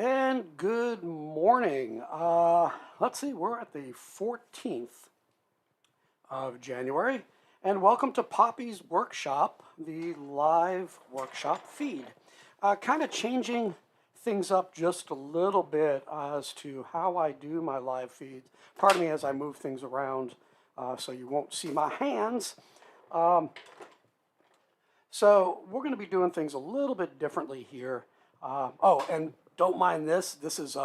And good morning. Let's see, we're at the 14th of January, and welcome to Poppy's Workshop, the live workshop feed. Kind of changing things up just a little bit as to how I do my live feeds. Pardon me as I move things around so you won't see my hands. So we're going to be doing things a little bit differently here. Oh, and don't mind this. This is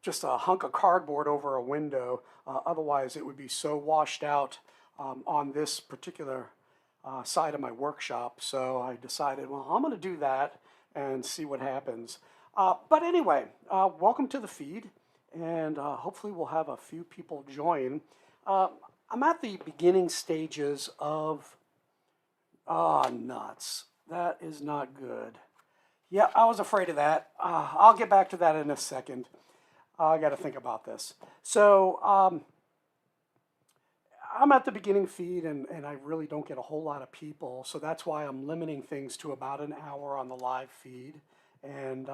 just a hunk of cardboard over a window. Otherwise, it would be so washed out on this particular side of my workshop. So I decided, well, I'm going to do that and see what happens. But anyway, welcome to the feed, and hopefully we'll have a few people join. I'm at the beginning stages of... Ah, nuts. That is not good. Yeah, I was afraid of that. I'll get back to that in a second. I got to think about this. So I'm at the beginning feed, and I really don't get a whole lot of people. So that's why I'm limiting things to about an hour on the live feed. And,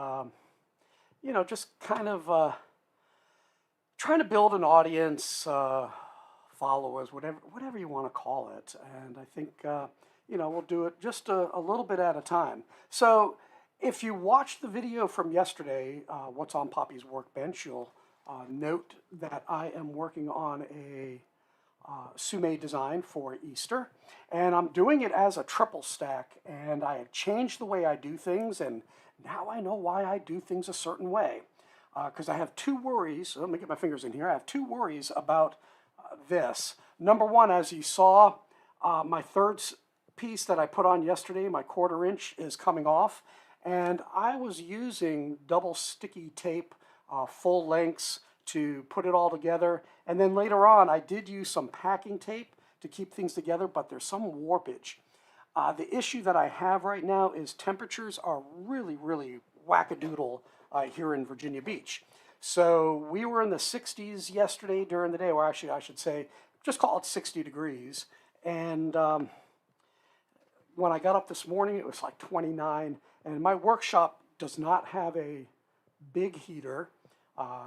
you know, just kind of trying to build an audience, followers, whatever you want to call it. And I think... you know, we'll do it just a little bit at a time. So if you watched the video from yesterday, What's on Poppy's Workbench, you'll note that I am working on a sume design for Easter. And I'm doing it as a triple stack. And I have changed the way I do things. And now I know why I do things a certain way. Because I have two worries. Let me get my fingers in here. I have two worries about this. Number one, as you saw, my third piece that I put on yesterday, my 1/4 inch, is coming off, and I was using double sticky tape, full lengths, to put it all together. And then later on I did use some packing tape to keep things together, but there's some warpage. The issue that I have right now is temperatures are really wackadoodle here in Virginia Beach. So we were in the 60s yesterday during the day, or actually I should say, just call it 60 degrees. And when I got up this morning, it was like 29, and my workshop does not have a big heater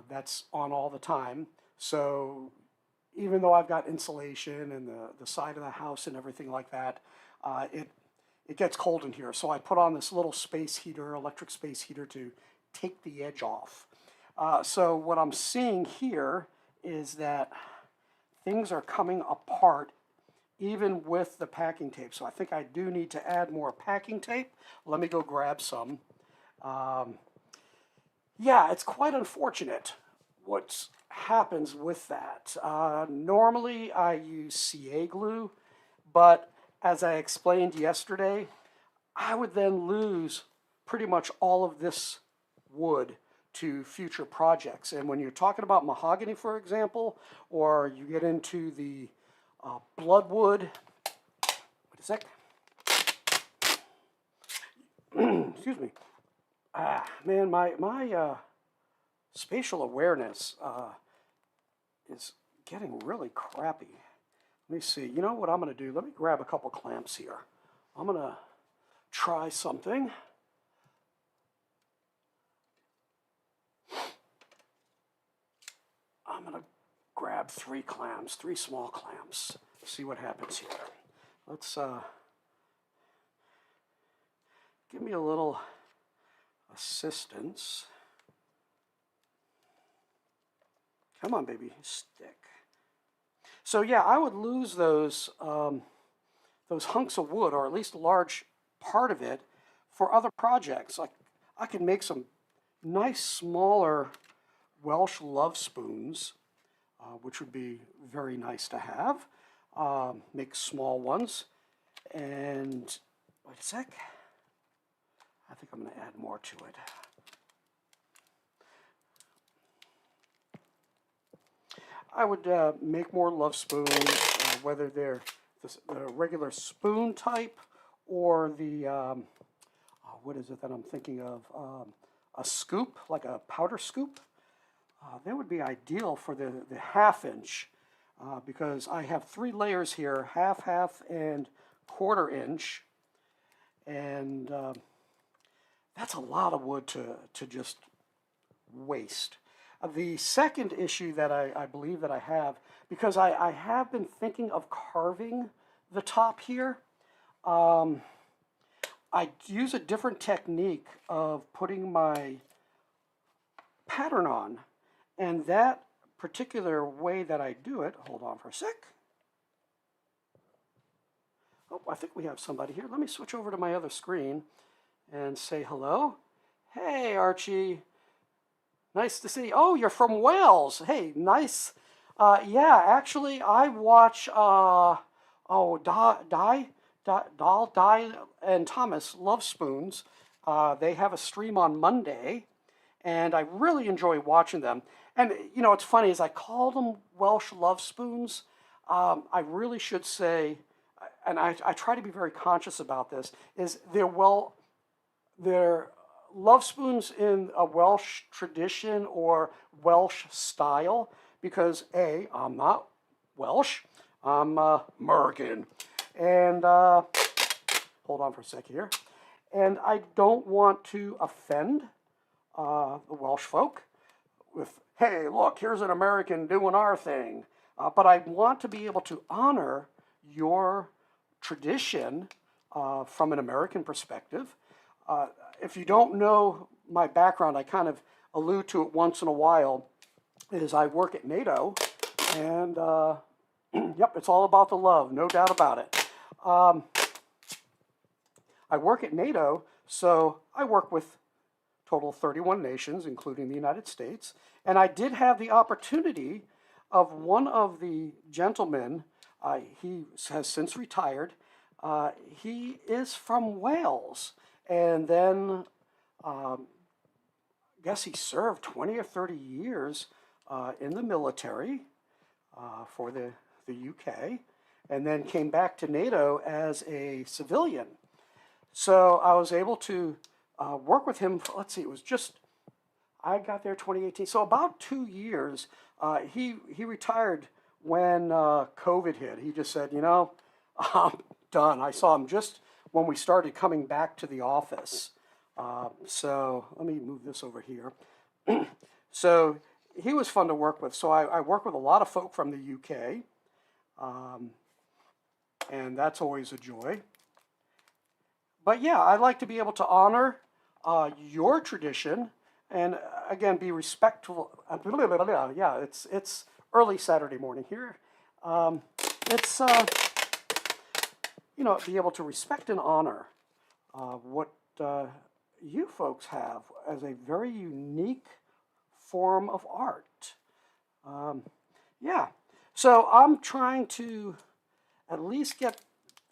that's on all the time. So even though I've got insulation and the side of the house and everything like that, it gets cold in here. So I put on this little space heater, electric space heater, to take the edge off. So what I'm seeing here is that things are coming apart even with the packing tape. So I think I do need to add more packing tape. Let me go grab some. Yeah, it's quite unfortunate what happens with that. Normally I use CA glue, but as I explained yesterday, I would then lose pretty much all of this wood to future projects. And when you're talking about mahogany, for example, or you get into the bloodwood, wait a sec. Excuse me. Man, my spatial awareness is getting really crappy. Let me see. You know what I'm going to do? Let me grab a couple clamps here. I'm going to try something. I'm going to grab 3 clamps, 3 small clamps. See what happens here. Let's give me a little assistance. Come on, baby, stick. So yeah, I would lose those hunks of wood, or at least a large part of it, for other projects. Like I can make some nice smaller Welsh love spoons, which would be very nice to have. Make small ones. And wait a sec. I think I'm going to add more to it. I would make more love spoons, whether they're the regular spoon type or the, what is it that I'm thinking of? A scoop, like a powder scoop. They would be ideal for the 1/2 inch because I have 3 layers here, half, and 1/4 inch. And that's a lot of wood to just waste. The second issue that I believe that I have, because I have been thinking of carving the top here, I use a different technique of putting my pattern on, and that particular way that I do it, hold on for a sec. Oh, I think we have somebody here. Let me switch over to my other screen and say hello. Hey, Archie. Nice to see you. Oh, you're from Wales. Hey, nice. Yeah, actually, I watch, Di and Thomas Love Spoons. They have a stream on Monday, and I really enjoy watching them. And, you know, it's funny, as I call them Welsh Love Spoons, I really should say, and I try to be very conscious about this, is they're love spoons in a Welsh tradition or Welsh style, because A, I'm not Welsh, I'm American. And hold on for a sec here. And I don't want to offend the Welsh folk with, hey, look, here's an American doing our thing. But I want to be able to honor your tradition from an American perspective. If you don't know my background, I kind of allude to it once in a while, is I work at NATO, and yep, it's all about the love, no doubt about it. I work at NATO, so I work with total 31 nations, including the United States, and I did have the opportunity of one of the gentlemen, he has since retired, he is from Wales, and then I guess he served 20 or 30 years in the military for the UK, and then came back to NATO as a civilian. So I was able to work with him, let's see, it was just, I got there 2018, so about 2 years. He retired when COVID hit. He just said, you know, I'm done. I saw him just when we started coming back to the office. So let me move this over here. So he was fun to work with. So I work with a lot of folk from the UK, and that's always a joy. But yeah, I like to be able to honor your tradition, and again, be respectful. Yeah, it's early Saturday morning here. It's you know, be able to respect and honor what you folks have as a very unique form of art. Yeah, so I'm trying to at least get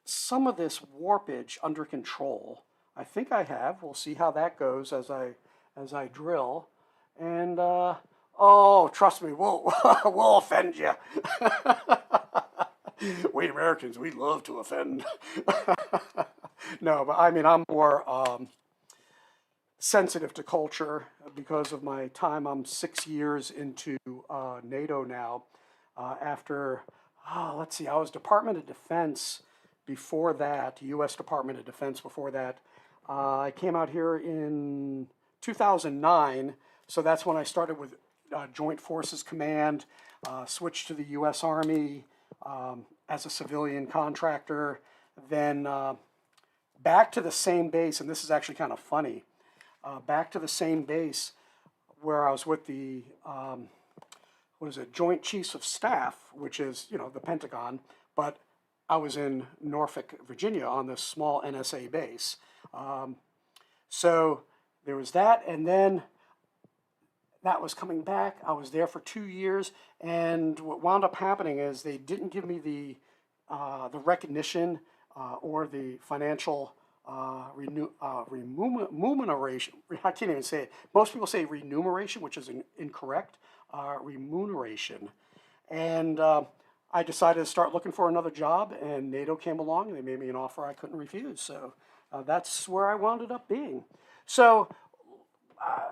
some of this warpage under control. I think I have. We'll see how that goes as I drill. And oh, trust me, we'll we'll offend you. We Americans, we love to offend. No, but I mean, I'm more sensitive to culture because of my time. I'm 6 years into NATO now. After, let's see, I was Department of Defense before that, U.S. Department of Defense before that. I came out here in 2009, so that's when I started with Joint Forces Command, switched to the U.S. Army as a civilian contractor, then back to the same base, and this is actually kind of funny, back to the same base where I was with the, Joint Chiefs of Staff, which is, you know, the Pentagon, but I was in Norfolk, Virginia on this small NSA base. So there was that, and then that was coming back. I was there for 2 years, and what wound up happening is they didn't give me the recognition or the financial remuneration. I can't even say it. Most people say remuneration, which is incorrect. Remuneration, and I decided to start looking for another job, and NATO came along, and they made me an offer I couldn't refuse. So that's where I wound up being. So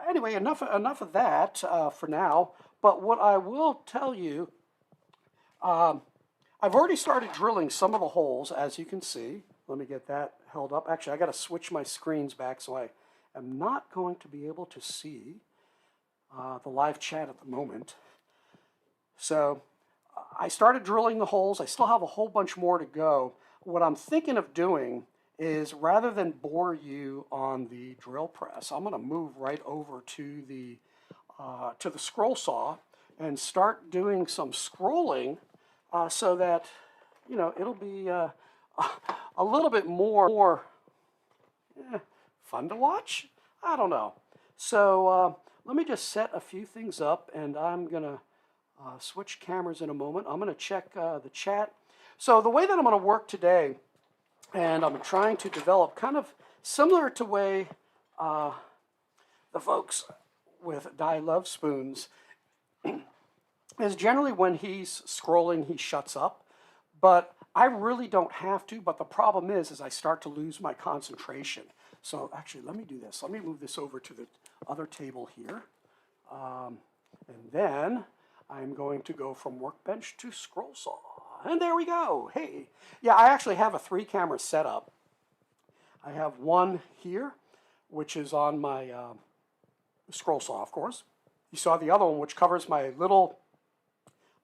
anyway, enough of that for now. But what I will tell you, I've already started drilling some of the holes, as you can see. Let me get that held up. Actually, I got to switch my screens back, so I am not going to be able to see the live chat at the moment. So I started drilling the holes. I still have a whole bunch more to go. What I'm thinking of doing is, rather than bore you on the drill press, I'm going to move right over to the scroll saw and start doing some scrolling, so that, you know, it'll be a little bit more fun to watch. I don't know. So let me just set a few things up, and I'm gonna switch cameras in a moment. I'm gonna check the chat. So the way that I'm gonna work today, and I'm trying to develop kind of similar to way the folks with Die Love Spoons, is generally when he's scrolling, he shuts up. But I really don't have to, but the problem is I start to lose my concentration. So actually, let me do this. Let me move this over to the other table here. And then I'm going to go from workbench to scroll saw. And there we go. Hey. Yeah, I actually have a 3-camera setup. I have one here, which is on my scroll saw, of course. You saw the other one, which covers my little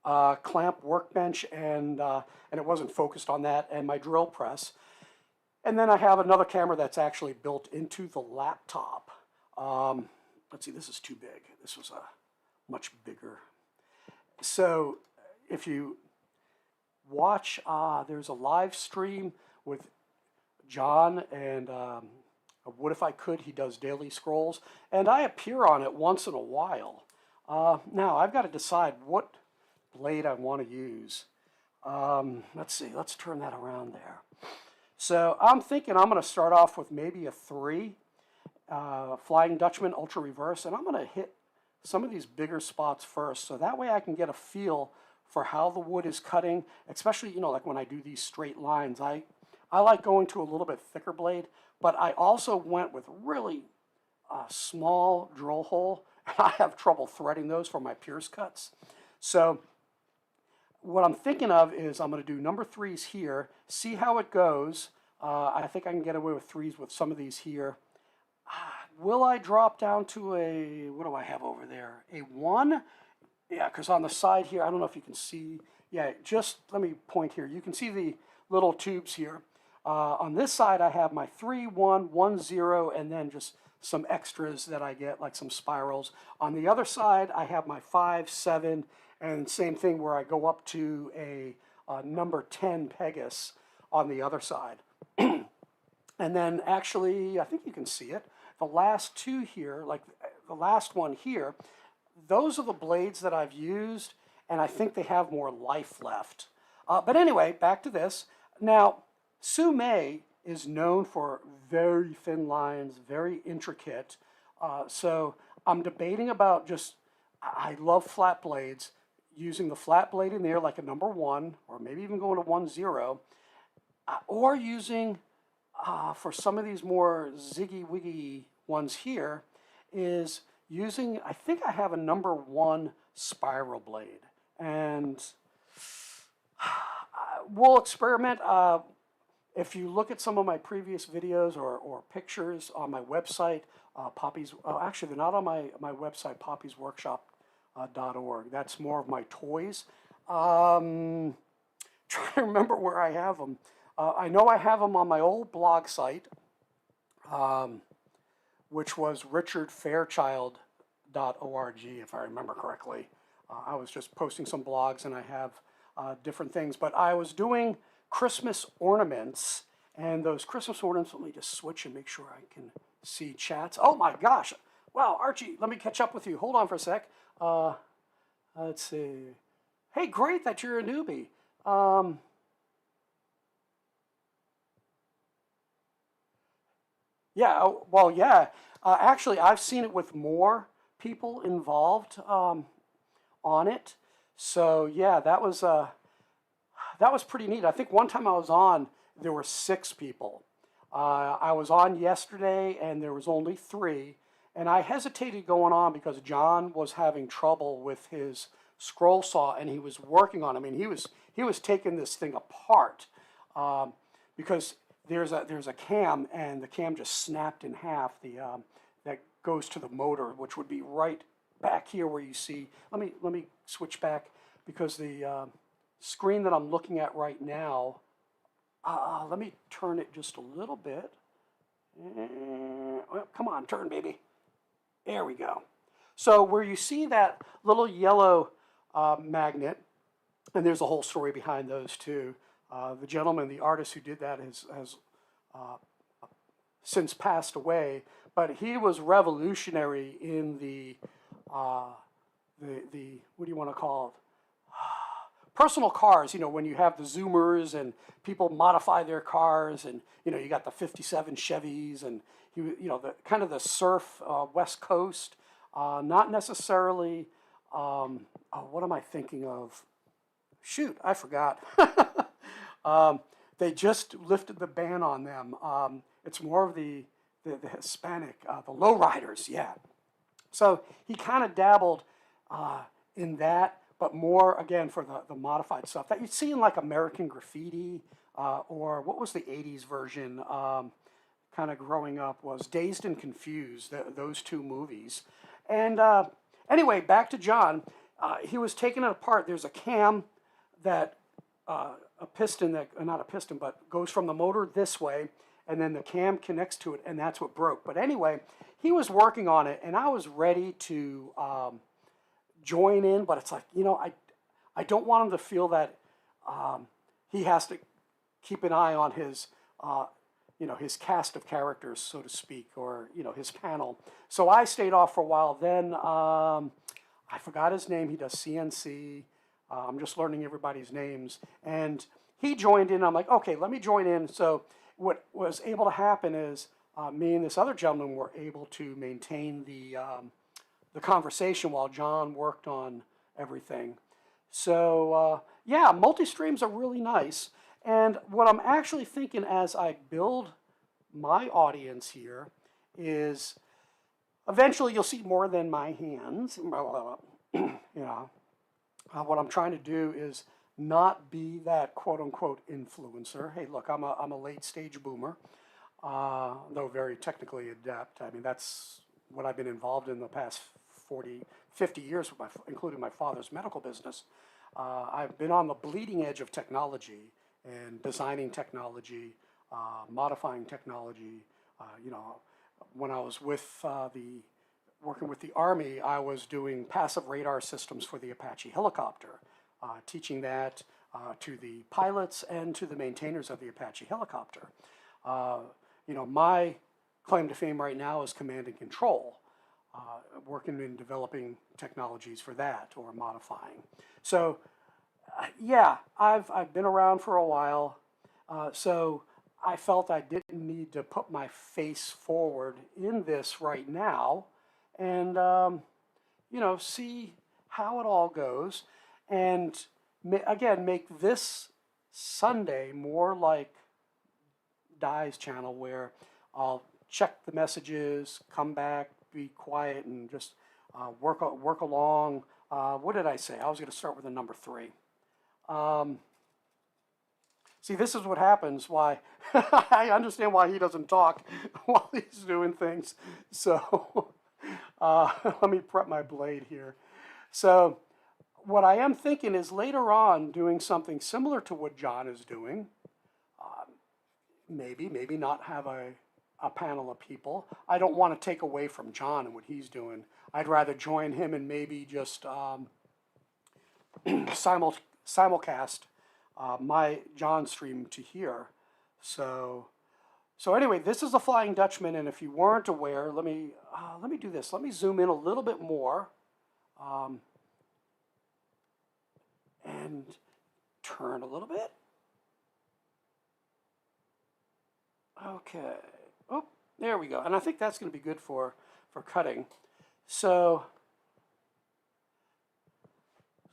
clamp workbench, and it wasn't focused on that, and my drill press. And then I have another camera that's actually built into the laptop. Let's see, this is too big. This was a much bigger. So if you watch, there's a live stream with John, and What If I Could, he does daily scrolls, and I appear on it once in a while. Now, I've got to decide what blade I want to use. Let's see, let's turn that around there. So I'm thinking I'm going to start off with maybe a 3, Flying Dutchman Ultra Reverse, and I'm going to hit some of these bigger spots first, so that way I can get a feel for how the wood is cutting, especially, you know, like when I do these straight lines. I like going to a little bit thicker blade, but I also went with really small drill hole. I have trouble threading those for my pierce cuts. So what I'm thinking of is I'm going to do number 3s here, see how it goes. I think I can get away with 3s with some of these here. Will I drop down to a, what do I have over there? A 1? Yeah, because on the side here, I don't know if you can see. Yeah, just let me point here. You can see the little tubes here. On this side, I have my 3, 1, 1, 0, and then just some extras that I get, like some spirals. On the other side, I have my 5, 7, and same thing where I go up to a number 10 Pegasus on the other side. And then actually, I think you can see it. The last 2 here, like the last one here, those are the blades that I've used, and I think they have more life left. But anyway, back to this. Now, Sue May is known for very thin lines, very intricate. So I'm debating about just, I love flat blades, using the flat blade in there like a number 1, or maybe even going to 1, 0, or using, for some of these more ziggy-wiggy ones here, is using, I think I have a number 1 spiral blade. And we'll experiment. If you look at some of my previous videos or pictures on my website, Poppy's, actually they're not on my website, poppysworkshop.org. That's more of my toys. Trying to remember where I have them. I know I have them on my old blog site, which was richardfairchild.org, if I remember correctly. I was just posting some blogs, and I have different things. But I was doing Christmas ornaments, and those Christmas ornaments, let me just switch and make sure I can see chats. Oh my gosh. Wow, Archie, let me catch up with you. Hold on for a sec. Let's see. Hey, great that you're a newbie. Yeah, well, yeah. Actually, I've seen it with more people involved on it. So yeah, that was pretty neat. I think one time I was on, there were 6 people. I was on yesterday, and there was only 3. And I hesitated going on because John was having trouble with his scroll saw, and he was working on it. I mean, he was taking this thing apart because there's a cam, and the cam just snapped in half. That goes to the motor, which would be right back here where you see, let me switch back because the screen that I'm looking at right now, let me turn it just a little bit. Well, come on, turn, baby. There we go. So where you see that little yellow magnet, and there's a whole story behind those too. The gentleman, the artist who did that has since passed away, but he was revolutionary in the what do you want to call it? Personal cars, you know, when you have the Zoomers and people modify their cars, and you know, you got the '57 Chevys, and you know, the kind of the surf West Coast, not necessarily. What am I thinking of? Shoot, I forgot. They just lifted the ban on them. It's more of the Hispanic, the lowriders, yeah. So he kind of dabbled in that, but more, again, for the modified stuff that you'd see in like American Graffiti, or what was the 80s version, kind of growing up, was Dazed and Confused, those two movies. And anyway, back to John. He was taking it apart. There's a cam that, a piston that, not a piston, but goes from the motor this way, and then the cam connects to it, and that's what broke. But anyway, he was working on it, and I was ready to join in, but it's like, you know, I don't want him to feel that he has to keep an eye on his, you know, his cast of characters, so to speak, or, you know, his panel. So I stayed off for a while. Then I forgot his name. He does CNC. I'm just learning everybody's names. And he joined in. I'm like, okay, let me join in. So what was able to happen is me and this other gentleman were able to maintain the conversation while John worked on everything. So yeah, multi-streams are really nice. And what I'm actually thinking as I build my audience here is eventually you'll see more than my hands. You know, what I'm trying to do is not be that quote-unquote influencer. Hey, look, I'm a late-stage boomer, though very technically adept. I mean, that's what I've been involved in the past 40, 50 years, including my father's medical business. I've been on the bleeding edge of technology and designing technology, modifying technology. You know, when I was with working with the Army, I was doing passive radar systems for the Apache helicopter, teaching that to the pilots and to the maintainers of the Apache helicopter. You know, my claim to fame right now is command and control, working in developing technologies for that or modifying. So, yeah, I've been around for a while, so I felt I didn't need to put my face forward in this right now, and you know, see how it all goes, and again, make this Sunday more like Di's channel, where I'll check the messages, come back, be quiet, and just work along. What did I say? I was going to start with a number 3. See, this is what happens. Why I understand why he doesn't talk while he's doing things. So let me prep my blade here. So what I am thinking is later on doing something similar to what John is doing. Maybe not have a panel of people. I don't want to take away from John and what he's doing. I'd rather join him and maybe just simulcast my John stream to here. So anyway, this is the Flying Dutchman, and if you weren't aware, let me do this. Let me zoom in a little bit more, and turn a little bit. Okay. Oh, there we go. And I think that's going to be good for cutting. So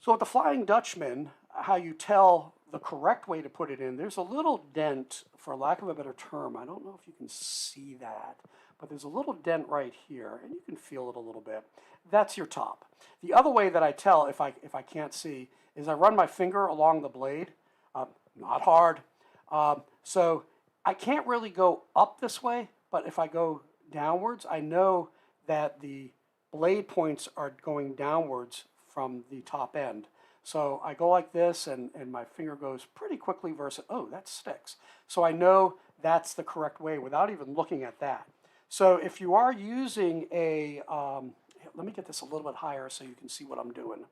with the Flying Dutchman, how you tell the correct way to put it in, there's a little dent, for lack of a better term. I don't know if you can see that, but there's a little dent right here, and you can feel it a little bit. That's your top. The other way that I tell, if I can't see, is I run my finger along the blade. Not hard. So I can't really go up this way, but if I go downwards, I know that the blade points are going downwards from the top end. So I go like this, and my finger goes pretty quickly versus, oh, that sticks. So I know that's the correct way without even looking at that. So if you are using a, let me get this a little bit higher so you can see what I'm doing.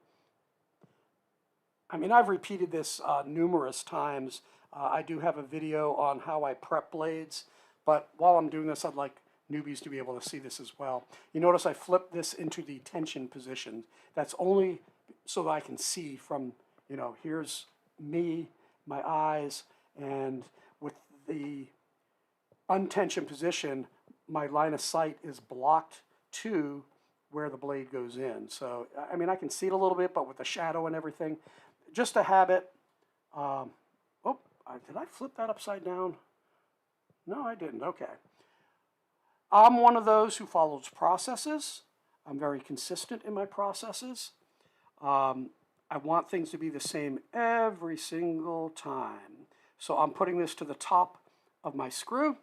I mean, I've repeated this numerous times. I do have a video on how I prep blades, but while I'm doing this, I'd like newbies to be able to see this as well. You notice I flip this into the tension position. That's only so that I can see from, you know, here's me, my eyes, and with the untensioned position, my line of sight is blocked to where the blade goes in. So, I mean, I can see it a little bit, but with the shadow and everything, just a habit. Oh, did I flip that upside down? No, I didn't. Okay. I'm one of those who follows processes. I'm very consistent in my processes. I want things to be the same every single time. So I'm putting this to the top of my screw.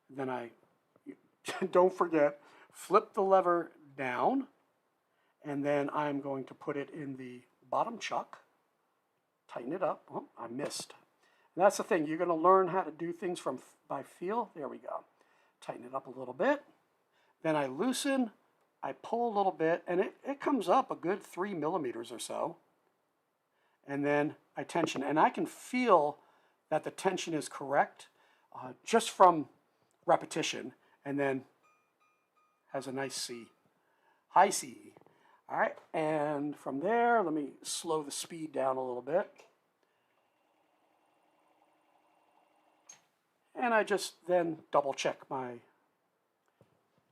Then I, don't forget, flip the lever down. And then I'm going to put it in the bottom chuck. Tighten it up. Oh, I missed. And that's the thing. You're going to learn how to do things by feel. There we go. Tighten it up a little bit. Then I loosen. I pull a little bit, and it comes up a good 3 millimeters or so. And then I tension. And I can feel that the tension is correct just from repetition. And then has a nice C. High C. All right, and from there, let me slow the speed down a little bit. And I just then double check my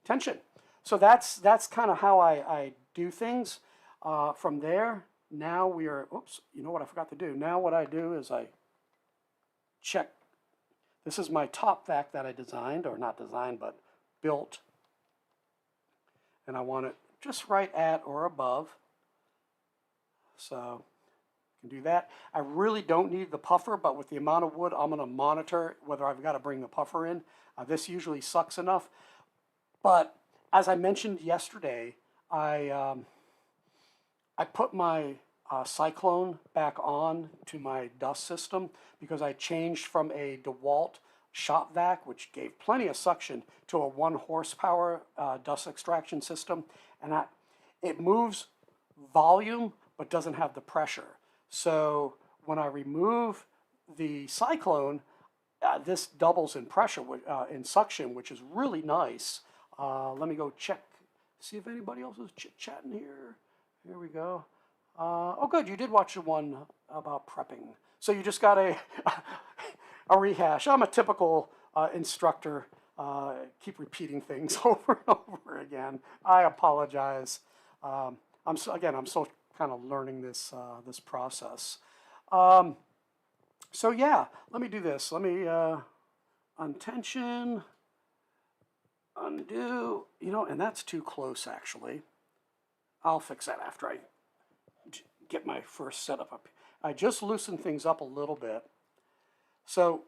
tension. So that's kind of how I do things. From there, now we are, oops, you know what I forgot to do? Now what I do is I check. This is my top vac that I designed, or not designed, but built. And I want it just right at or above. So you can do that. I really don't need the puffer, but with the amount of wood, I'm going to monitor whether I've got to bring the puffer in. This usually sucks enough. But as I mentioned yesterday, I put my Cyclone back on to my dust system because I changed from a DeWalt shop vac, which gave plenty of suction, to a 1 horsepower dust extraction system. And it moves volume, but doesn't have the pressure. So when I remove the Cyclone, this doubles in pressure, in suction, which is really nice. Let me go check, see if anybody else is chit-chatting here. Here we go. Oh, good, you did watch the one about prepping. So you just got a rehash. I'm a typical instructor. Keep repeating things over and over again. I apologize. I'm still kind of learning this this process. So yeah, let me do this. Let me untension, undo. You know, and that's too close actually. I'll fix that after I get my first setup up. I just loosened things up a little bit. So,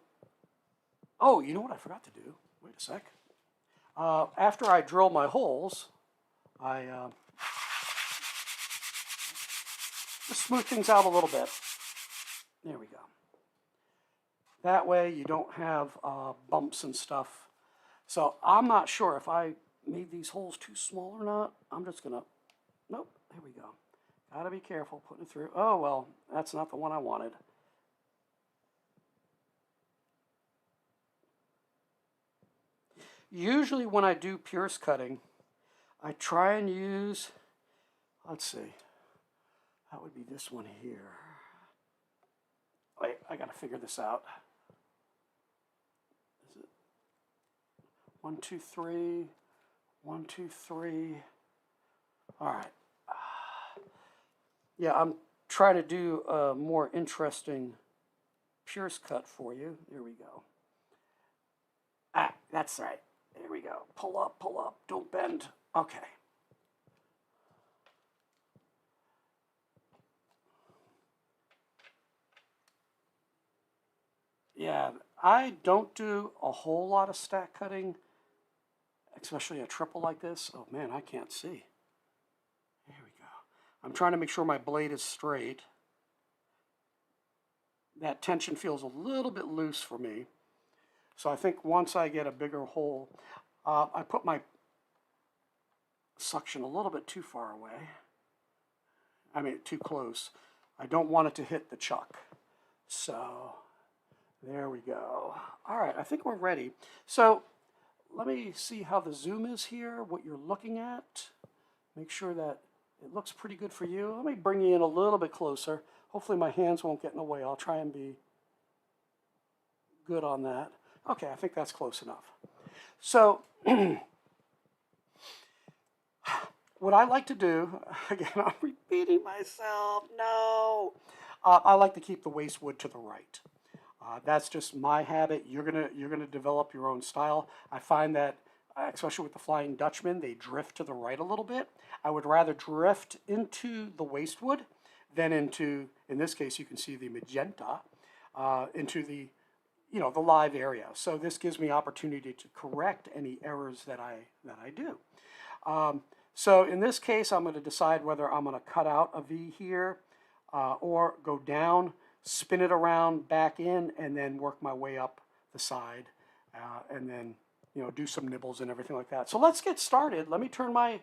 oh, you know what I forgot to do? Wait a sec. After I drill my holes, I just smooth things out a little bit. There we go. That way you don't have bumps and stuff. So I'm not sure if I made these holes too small or not. I'm just gonna, nope, there we go. Gotta be careful putting it through. Oh, well, that's not the one I wanted. Usually when I do pierce cutting, I try and use, let's see, that would be this one here. Wait, I gotta figure this out. Is it 1, 2, 3, 1, 2, 3? All right. Yeah, I'm trying to do a more interesting pierce cut for you. There we go. Ah, that's right. There we go. Pull up, don't bend. Okay. Yeah, I don't do a whole lot of stack cutting, especially a triple like this. Oh man, I can't see. I'm trying to make sure my blade is straight. That tension feels a little bit loose for me. So I think once I get a bigger hole, I put my suction a little bit too far away. I mean, too close. I don't want it to hit the chuck. So there we go. All right, I think we're ready. So let me see how the zoom is here, what you're looking at. Make sure that it looks pretty good for you. Let me bring you in a little bit closer. Hopefully my hands won't get in the way. I'll try and be good on that. Okay, I think that's close enough. So what I like to do, again, I'm repeating myself, no. I like to keep the waste wood to the right. That's just my habit. You're gonna develop your own style. I find that, especially with the Flying Dutchman, they drift to the right a little bit. I would rather drift into the waste wood than into, in this case, you can see the magenta, into the, the live area. So this gives me opportunity to correct any errors that I do. So in this case, I'm going to decide whether I'm going to cut out a V here or go down, spin it around, back in, and then work my way up the side, and then do some nibbles and everything like that. So let's get started. Let me turn my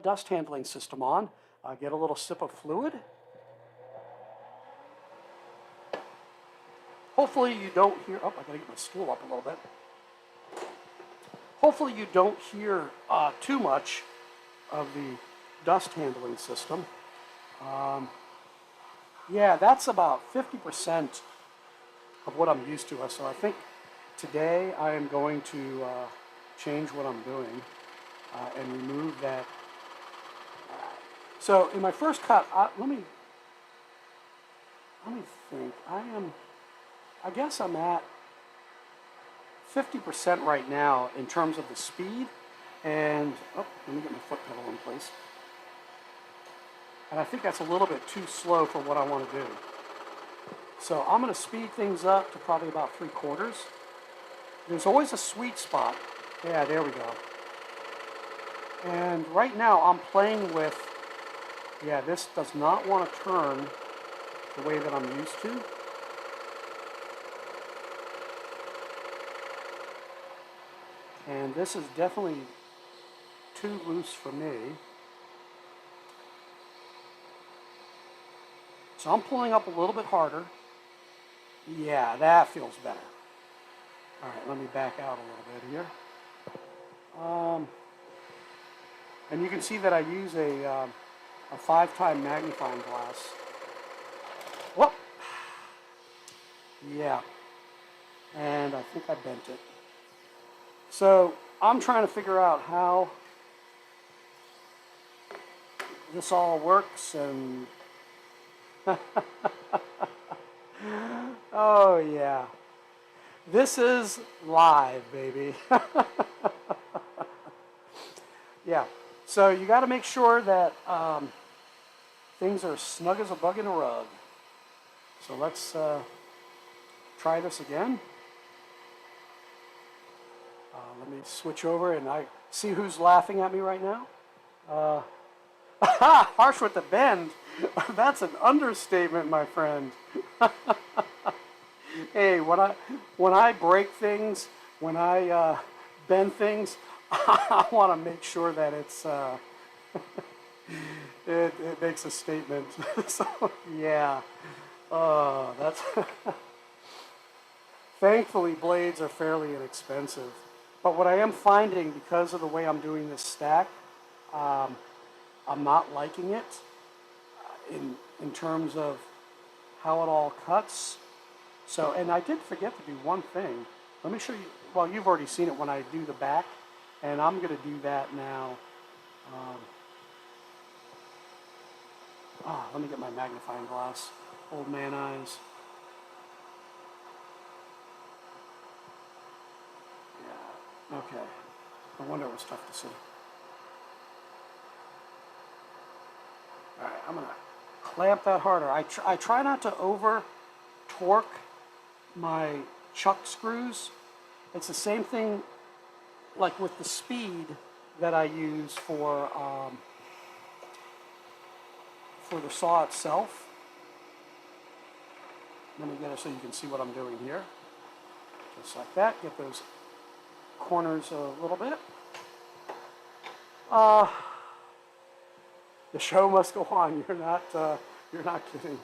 dust handling system on. Get a little sip of fluid. Hopefully you don't hear, oh, I gotta get my stool up a little bit. Hopefully you don't hear too much of the dust handling system. Yeah, that's about 50% of what I'm used to. So I think today I am going to change what I'm doing and remove that. So in my first cut, let me think. I guess I'm at 50% right now in terms of the speed. And, oh, let me get my foot pedal in place. And I think that's a little bit too slow for what I want to do. So I'm going to speed things up to probably about 3/4. There's always a sweet spot. Yeah, there we go. And right now I'm playing with, yeah, this does not want to turn the way that I'm used to. And this is definitely too loose for me. So I'm pulling up a little bit harder. Yeah, that feels better. All right, let me back out a little bit here. And you can see that I use a 5-time magnifying glass. Whoop! Yeah, and I think I bent it. So I'm trying to figure out how this all works, and oh yeah, this is live, baby. Yeah, so you got to make sure that things are snug as a bug in a rug. So let's try this again. Let me switch over and I see who's laughing at me right now. Harsh with the bend. That's an understatement, my friend. Hey, when I break things, when I bend things, I want to make sure that it's it makes a statement. So yeah, that's. Thankfully, blades are fairly inexpensive. But what I am finding, because of the way I'm doing this stack, I'm not liking it in terms of how it all cuts. So, and I did forget to do one thing. Let me show you. Well, you've already seen it when I do the back, and I'm going to do that now. Let me get my magnifying glass. Old man eyes. Yeah. Okay. No wonder it was tough to see. All right, I'm going to clamp that harder. I try not to over torque my chuck screws. It's the same thing like with the speed that I use for for the saw itself. Let me get it so you can see what I'm doing here. Just like that. Get those corners a little bit. The show must go on. You're not kidding.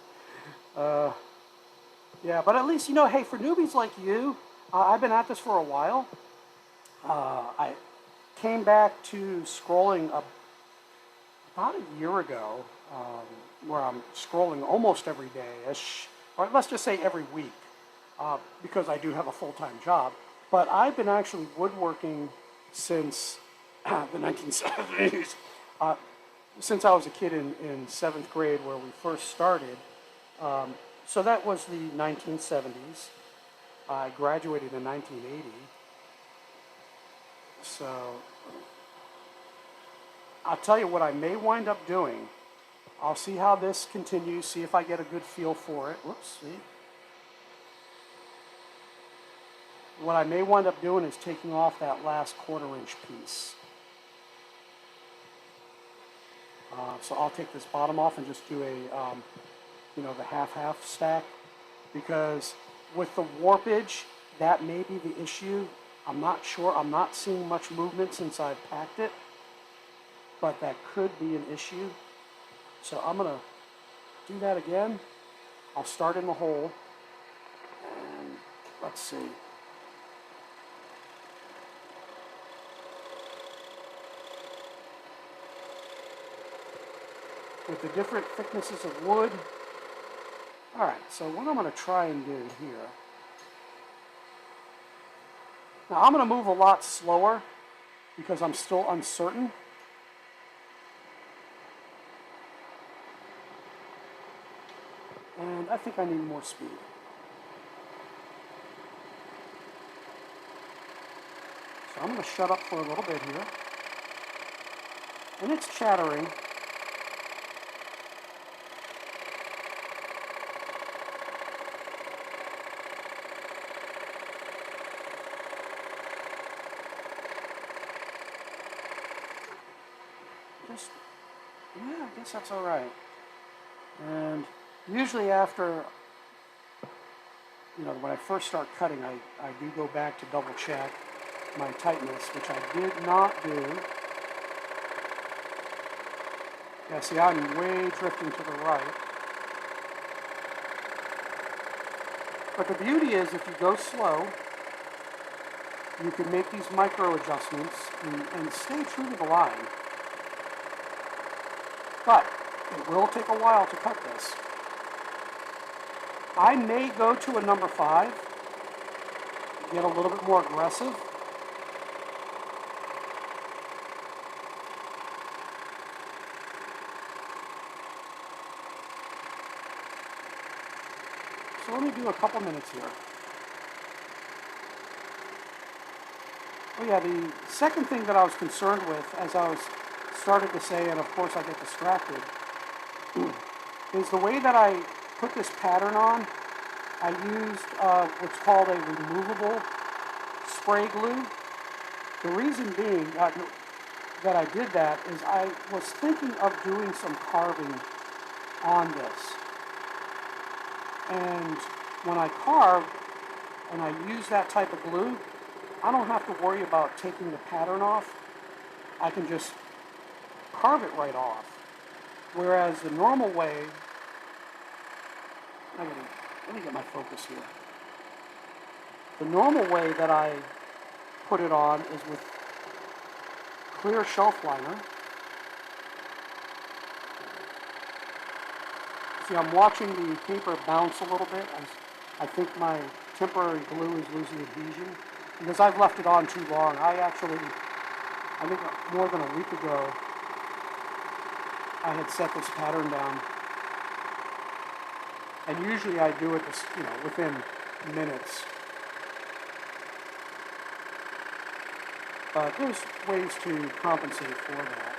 Yeah, but at least, you know, hey, for newbies like you, I've been at this for a while. I came back to scrolling about a year ago, where I'm scrolling almost every day, or let's just say every week, because I do have a full-time job. But I've been actually woodworking since the 1970s, since I was a kid in 7th grade where we first started. So that was the 1970s. I graduated in 1980. So I'll tell you what I may wind up doing. I'll see how this continues, see if I get a good feel for it. Whoops, see. What I may wind up doing is taking off that last 1/4 inch piece. So I'll take this bottom off and just do a, you know, the half-half stack, because with the warpage, that may be the issue. I'm not sure. I'm not seeing much movement since I've packed it, but that could be an issue. So I'm going to do that again. I'll start in the hole, and let's see. With the different thicknesses of wood. Alright, so what I'm going to try and do here. Now I'm going to move a lot slower because I'm still uncertain. And I think I need more speed. So I'm going to shut up for a little bit here. And it's chattering. Yeah, I guess that's all right. And usually after, you know, when I first start cutting, I do go back to double check my tightness, which I did not do. Yeah, see, I'm way drifting to the right. But the beauty is, if you go slow, you can make these micro adjustments and stay true to the line. But it will take a while to cut this. I may go to a number 5, get a little bit more aggressive. So let me do a couple minutes here. Oh yeah, the second thing that I was concerned with, as I was started to say, and of course I get distracted, is the way that I put this pattern on. I used what's called a removable spray glue. The reason being that I did that is I was thinking of doing some carving on this. And when I carve and I use that type of glue, I don't have to worry about taking the pattern off. I can just carve it right off. Whereas the normal way, let me get my focus here. The normal way that I put it on is with clear shelf liner. See, I'm watching the paper bounce a little bit. I think my temporary glue is losing adhesion because I've left it on too long. I think more than a week ago, I had set this pattern down. And usually I do it, you know, within minutes. But there's ways to compensate for that.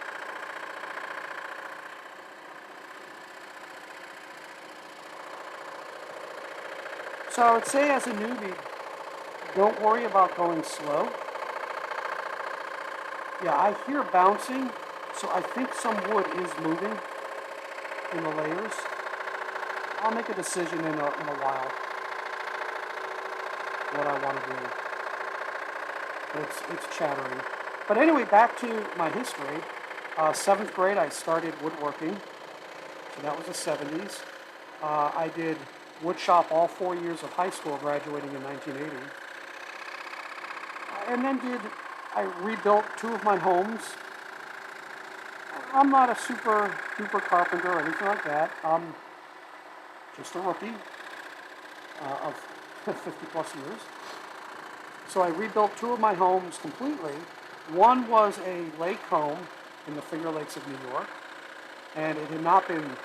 So I would say as a newbie, don't worry about going slow. Yeah, I hear bouncing, so I think some wood is moving. in the layers. I'll make a decision in a while what I want to do. It's chattering. But anyway, back to my history. 7th grade, I started woodworking. So that was the 70s. I did wood shop all 4 years of high school, graduating in 1980. And then I rebuilt 2 of my homes. I'm not a super duper carpenter or anything like that. I'm just a rookie of 50 plus years. So I rebuilt 2 of my homes completely. One was a lake home in the Finger Lakes of New York, and it had not been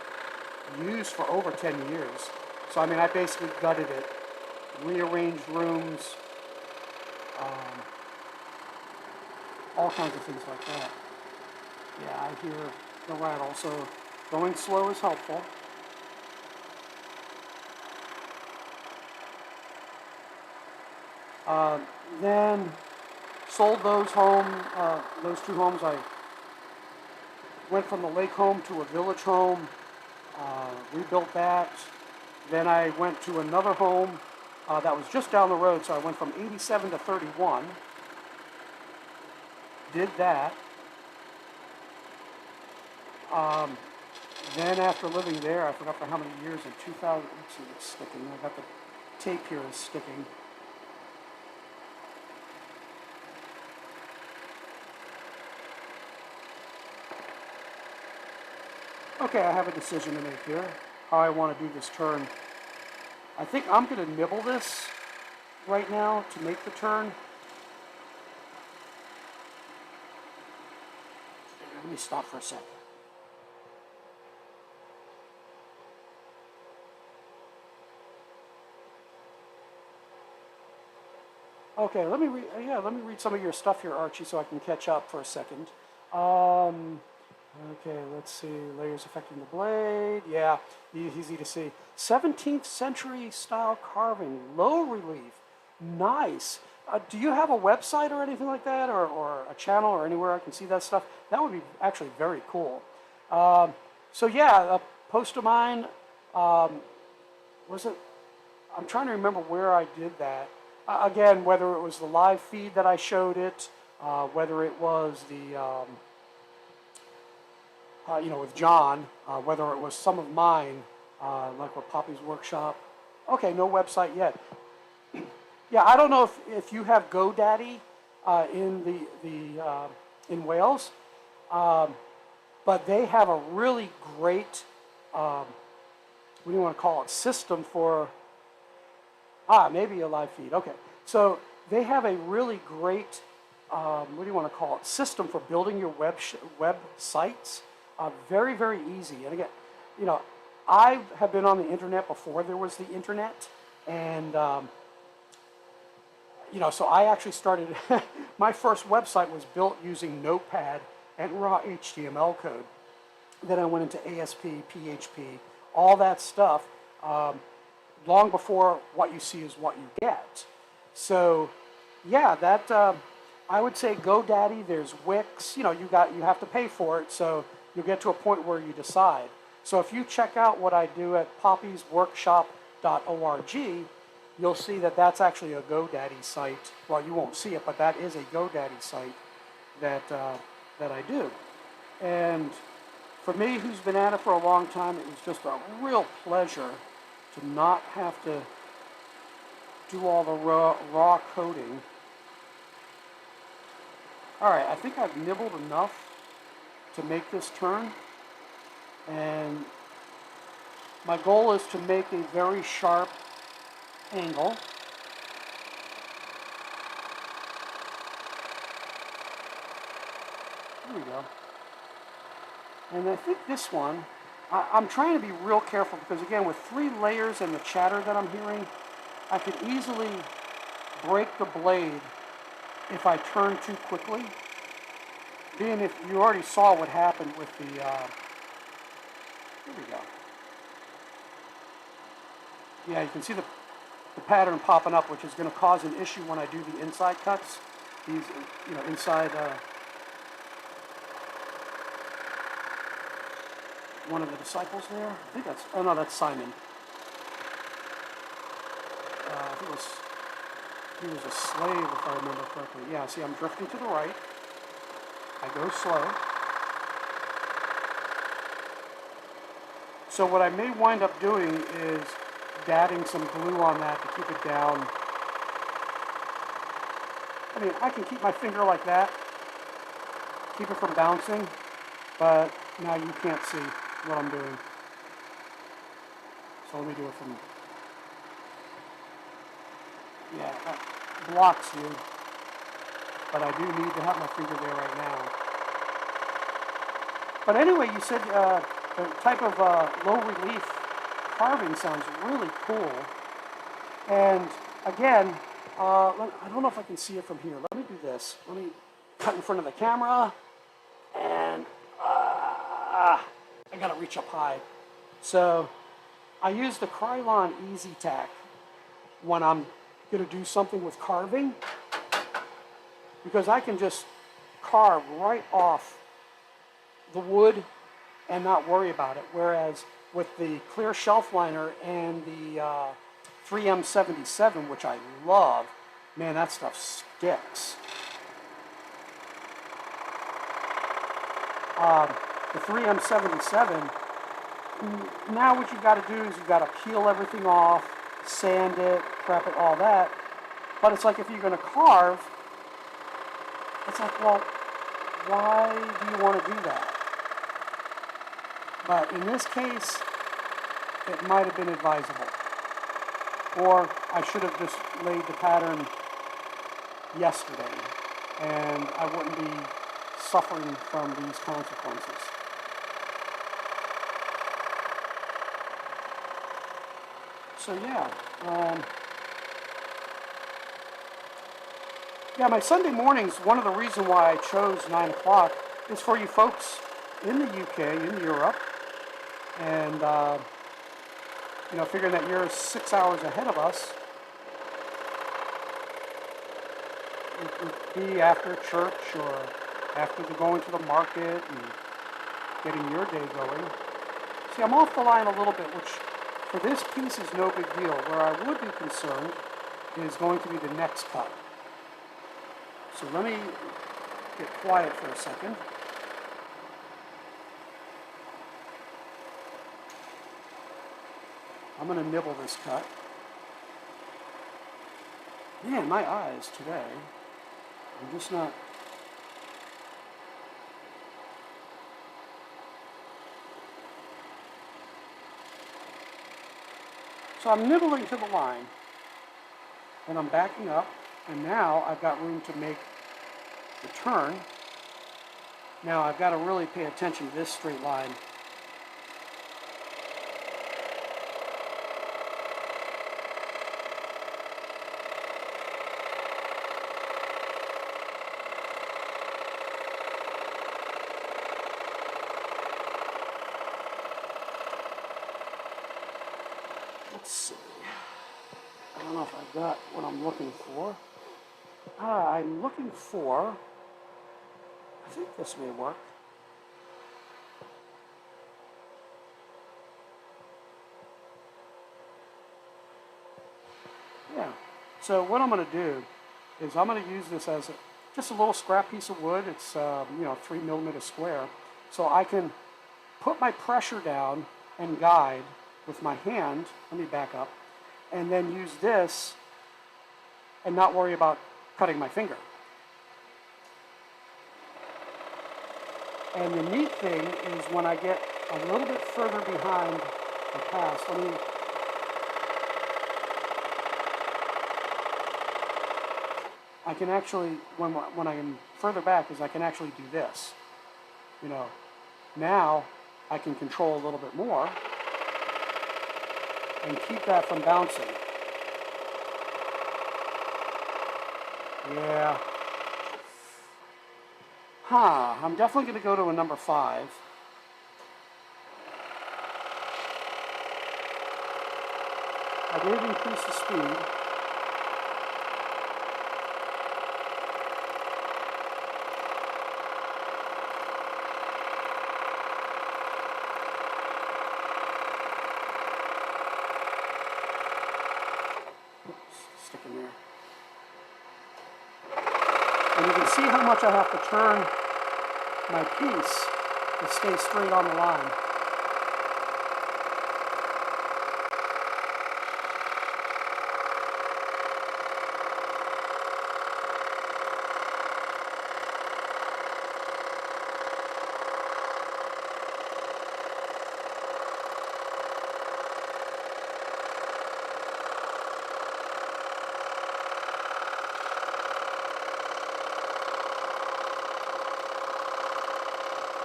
used for over 10 years. So I mean, I basically gutted it, rearranged rooms, all kinds of things like that. Yeah, I hear the rattle, so going slow is helpful. Then sold those 2 homes. I went from the lake home to a village home, rebuilt that. Then I went to another home that was just down the road, so I went from 87 to 31. Did that. Then after living there, I forgot for how many years, in 2000, let's see, it's sticking. I got the tape here is sticking. Okay, I have a decision to make here, how I want to do this turn. I think I'm going to nibble this right now to make the turn. Let me stop for a second. Okay, let me read some of your stuff here, Archie, so I can catch up for a second. Okay, let's see. Layers affecting the blade. Yeah, easy to see. 17th century style carving, low relief. Nice. Do you have a website or anything like that, or a channel or anywhere I can see that stuff? That would be actually very cool. So yeah, a post of mine, was it? I'm trying to remember where I did that. Again, whether it was the live feed that I showed it, whether it was the, with John, whether it was some of mine, like with Poppy's Workshop. Okay, no website yet. Yeah, I don't know if you have GoDaddy in Wales, but they have a really great, what do you want to call it, system for, maybe a live feed. Okay, so they have a really great, what do you want to call it, system for building your web sites. Very, very easy. And again, I have been on the internet before there was the internet, and so I actually started. My first website was built using Notepad and raw HTML code. Then I went into ASP, PHP, all that stuff. Long before what you see is what you get. So, yeah, that I would say GoDaddy. There's Wix. You have to pay for it. So you'll get to a point where you decide. So if you check out what I do at poppysworkshop.org, you'll see that that's actually a GoDaddy site. Well, you won't see it, but that is a GoDaddy site that I do. And for me, who's been at it for a long time, it was just a real pleasure to not have to do all the raw coding. All right, I think I've nibbled enough to make this turn, and my goal is to make a very sharp angle. There we go. And I think this one, I'm trying to be real careful because, again, with 3 layers and the chatter that I'm hearing, I could easily break the blade if I turn too quickly. Being if you already saw what happened with the, here we go. Yeah, you can see the pattern popping up, which is going to cause an issue when I do the inside cuts. These, inside. one of the disciples there. I think that's, oh no, that's Simon. I think he was a slave, if I remember correctly. Yeah, see, I'm drifting to the right. I go slow. So what I may wind up doing is dabbing some glue on that to keep it down. I mean, I can keep my finger like that, keep it from bouncing, but now you can't see what I'm doing. So let me do it from, yeah, that blocks you, but I do need to have my finger there right now. But anyway, you said the type of low relief carving sounds really cool. And again, I don't know if I can see it from here. Let me do this. Let me cut in front of the camera, and I gotta reach up high. So I use the Krylon Easy Tack when I'm gonna do something with carving, because I can just carve right off the wood and not worry about it. Whereas with the clear shelf liner and the 3M77, which I love, man, that stuff sticks. The 3M77, now what you've got to do is you've got to peel everything off, sand it, prep it, all that. But it's like if you're going to carve, it's like, well, why do you want to do that? But in this case, it might have been advisable. Or I should have just laid the pattern yesterday, and I wouldn't be suffering from these consequences. So yeah, yeah, my Sunday mornings, one of the reasons why I chose 9 o'clock is for you folks in the UK, in Europe, and you know, figuring that you're 6 hours ahead of us. It would be after church or after going to the market and getting your day going. See, I'm off the line a little bit, which for this piece is no big deal. Where I would be concerned is going to be the next cut. So let me get quiet for a second. I'm going to nibble this cut. Man, my eyes today, I'm just not... So I'm nibbling to the line, and I'm backing up, and now I've got room to make the turn. Now I've got to really pay attention to this straight line. Let's see. I don't know if I've got what I'm looking for. I'm looking for, I think this may work. Yeah. So what I'm going to do is I'm going to use this as just a little scrap piece of wood. It's you know, 3mm square. So I can put my pressure down and guide with my hand. Let me back up. And then use this and not worry about cutting my finger. And the neat thing is when I get a little bit further behind the pass, I can actually, when I am further back, is I can actually do this. You know, now I can control a little bit more and keep that from bouncing. Yeah. I'm definitely going to go to a number 5. I did increase the speed. stick in there. And you can see how much I have to turn my piece to stay straight on the line.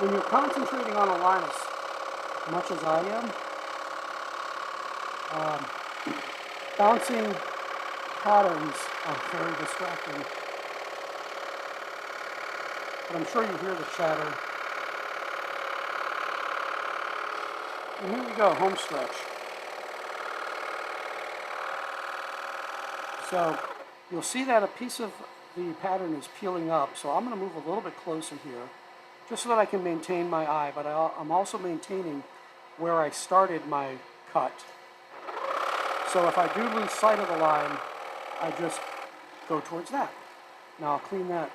When you're concentrating on a line as much as I am, bouncing patterns are very distracting. But I'm sure you hear the chatter. And here we go, home stretch. So you'll see that a piece of the pattern is peeling up, so I'm going to move a little bit closer here, just so that I can maintain my eye, but I'm also maintaining where I started my cut. So if I do lose sight of the line, I just go towards that. Now I'll clean that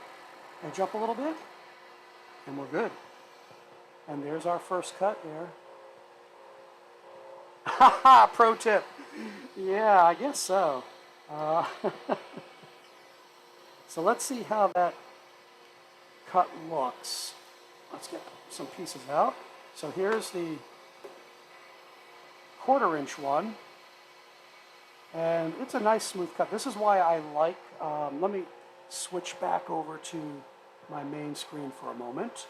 edge up a little bit, and we're good. And there's our first cut there. Haha, pro tip. Yeah, I guess so. So let's see how that cut looks. Let's get some pieces out. So here's the 1/4 inch one. And it's a nice smooth cut. This is why I like, let me switch back over to my main screen for a moment.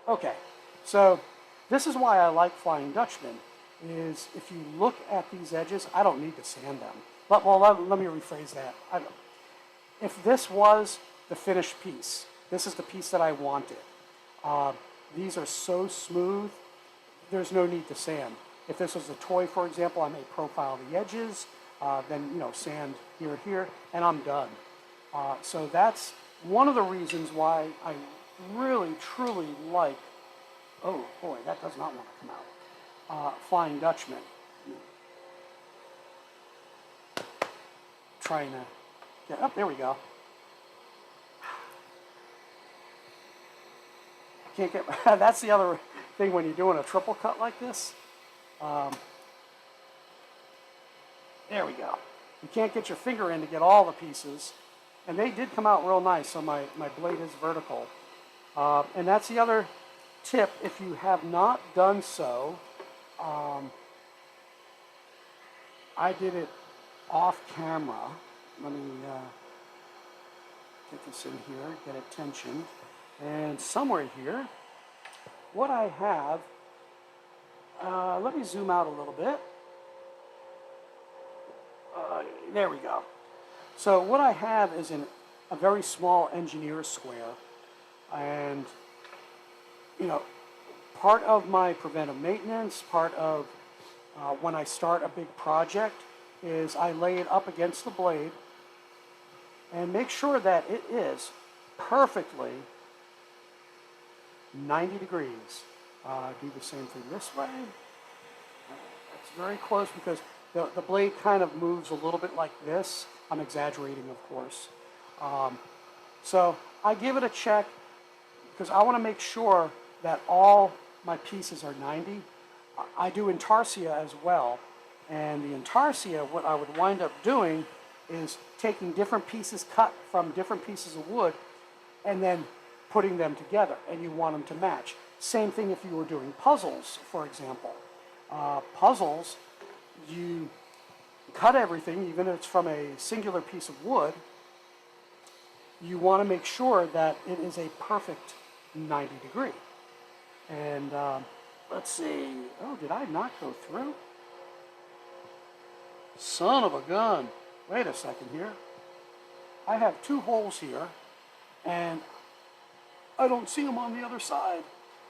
Okay, so this is why I like Flying Dutchman, is if you look at these edges, I don't need to sand them. Well, let me rephrase that. If this was the finished piece, this is the piece that I wanted. These are so smooth, there's no need to sand. If this was a toy, for example, I may profile the edges, then sand here, and I'm done. So that's one of the reasons why I really, truly like, oh boy, that does not want to come out, Flying Dutchman. Trying to get up, there we go. Can't get, that's the other thing when you're doing a triple cut like this. There we go. You can't get your finger in to get all the pieces. And they did come out real nice, so my blade is vertical. And that's the other tip, if you have not done so. I did it off camera. Let me get this in here, get it tensioned. And somewhere here, what I have, let me zoom out a little bit. There we go. So what I have is a very small engineer's square. And, part of my preventive maintenance, part of when I start a big project, is I lay it up against the blade and make sure that it is perfectly 90 degrees. Do the same thing this way. It's very close because the blade kind of moves a little bit like this. I'm exaggerating, of course. So I give it a check because I want to make sure that all my pieces are 90. I do intarsia as well. And the intarsia, what I would wind up doing is taking different pieces cut from different pieces of wood and then putting them together, and you want them to match. Same thing if you were doing puzzles, for example. Puzzles, you cut everything, even if it's from a singular piece of wood. You want to make sure that it is a perfect 90 degree. And let's see, oh, did I not go through? Son of a gun. Wait a second here. I have 2 holes here, and I don't see them on the other side.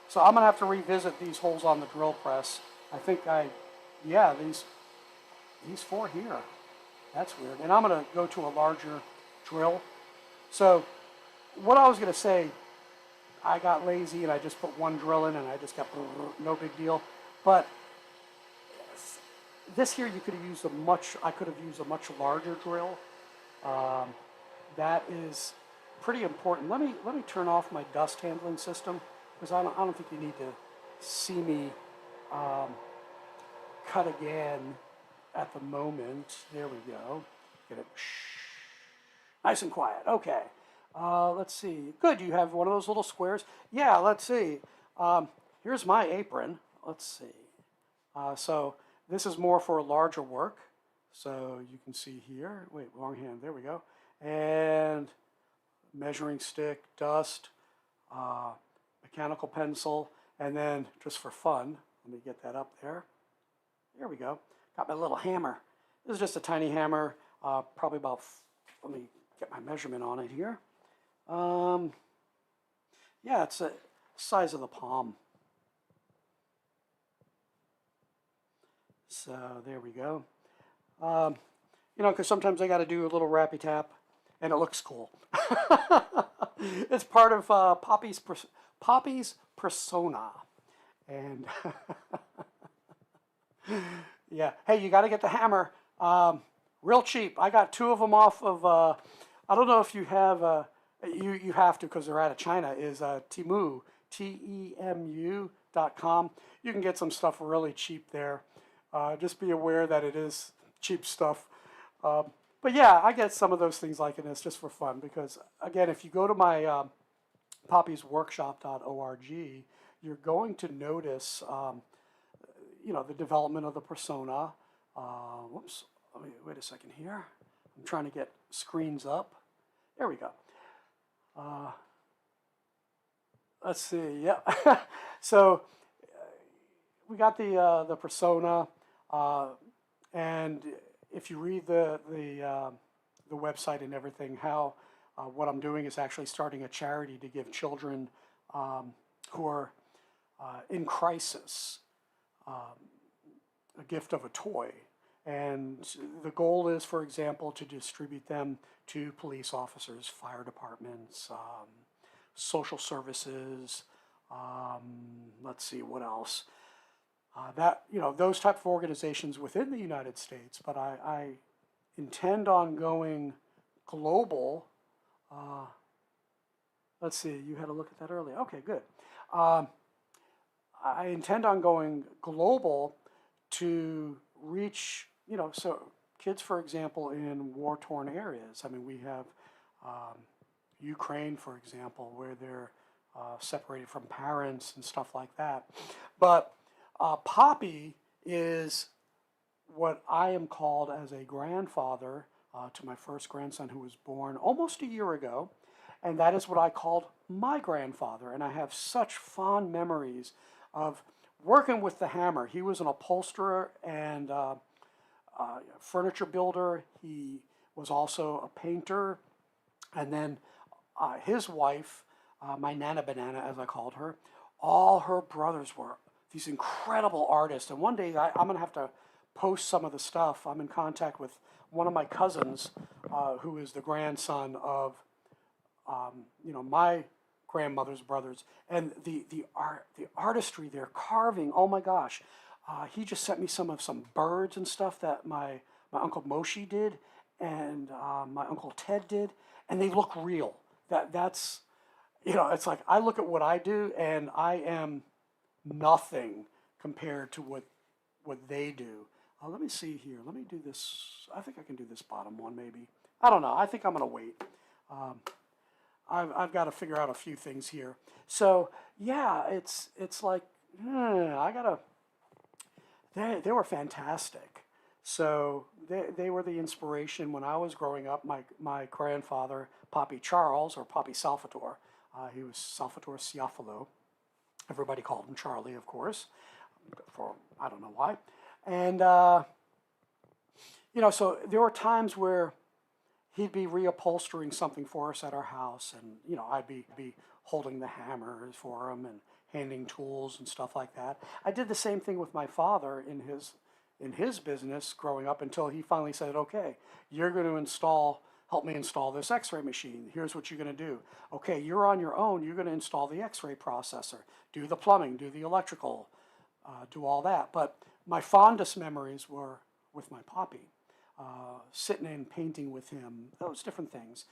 So I'm going to have to revisit these holes on the drill press. I think yeah, these 4 here. That's weird. And I'm going to go to a larger drill. So what I was going to say, I got lazy and I just put 1 drill in and I just kept, no big deal. But This here you could have used I could have used a much larger drill. Um, that is pretty important. Let me turn off my dust handling system because I don't think you need to see me um, cut again at the moment. There we go. Get it nice and quiet. Okay. Let's see. Good. You have one of those little squares. Yeah. Let's see. Here's my apron. Let's see. So this is more for larger work. So you can see here. Wait, wrong hand. There we go. And measuring stick, dust, mechanical pencil, and then just for fun, let me get that up there. There we go. Got my little hammer. This is just a tiny hammer, probably about, let me get my measurement on it here. Yeah, it's the size of the palm. So there we go. You know, because sometimes I got to do a little rappy tap, and it looks cool. It's part of Poppy's persona, and yeah. Hey, you got to get the hammer. Real cheap. I got two of them off of. I don't know if you have. You have to because they're out of China. Is Temu, TEMU.com. You can get some stuff really cheap there. Just be aware that it is cheap stuff. But yeah, I get some of those things like this just for fun because, again, if you go to my poppysworkshop.org, you're going to notice, you know, the development of the persona. Whoops, wait a second here. I'm trying to get screens up. There we go. Let's see, yeah. So we got the persona, and if you read the website and everything, how what I'm doing is actually starting a charity to give children who are in crisis a gift of a toy. And the goal is, for example, to distribute them to police officers, fire departments, social services, let's see, what else? That, you know, those type of organizations within the United States, but I intend on going global. Let's see, you had a look at that earlier. Okay, good. I intend on going global to reach, you know, so kids, for example, in war-torn areas. I mean, we have Ukraine, for example, where they're separated from parents and stuff like that. But Poppy is what I am called as a grandfather to my first grandson who was born almost a year ago. And that is what I called my grandfather. And I have such fond memories of working with the hammer. He was an upholsterer and furniture builder. He was also a painter. And then his wife, my Nana Banana, as I called her, all her brothers were these incredible artists. And one day I'm going to have to post some of the stuff. I'm in contact with one of my cousins who is the grandson of, you know, my grandmother's brothers. And the artistry, their carving, oh my gosh. He just sent me some birds and stuff that my Uncle Moshe did and my Uncle Ted did. And they look real. That's, you know, it's like I look at what I do and I am nothing compared to what they do. Let me see here. Let me do this. I think I can do this bottom one maybe. I don't know. I think I'm going to wait. I've got to figure out a few things here. So yeah, it's like I gotta. They were fantastic. So they were the inspiration when I was growing up. My grandfather, Poppy Charles or Poppy Salvatore, he was Salvatore Ciafalo. Everybody called him Charlie, of course, for I don't know why. And you know, so there were times where he'd be reupholstering something for us at our house, and you know, I'd be holding the hammers for him and handing tools and stuff like that. I did the same thing with my father in his business growing up until he finally said, "Okay, you're going to help me install this X-ray machine. Here's what you're going to do. Okay, you're on your own. You're going to install the X-ray processor, do the plumbing, do the electrical, do all that." But my fondest memories were with my Poppy, sitting and painting with him, those different things.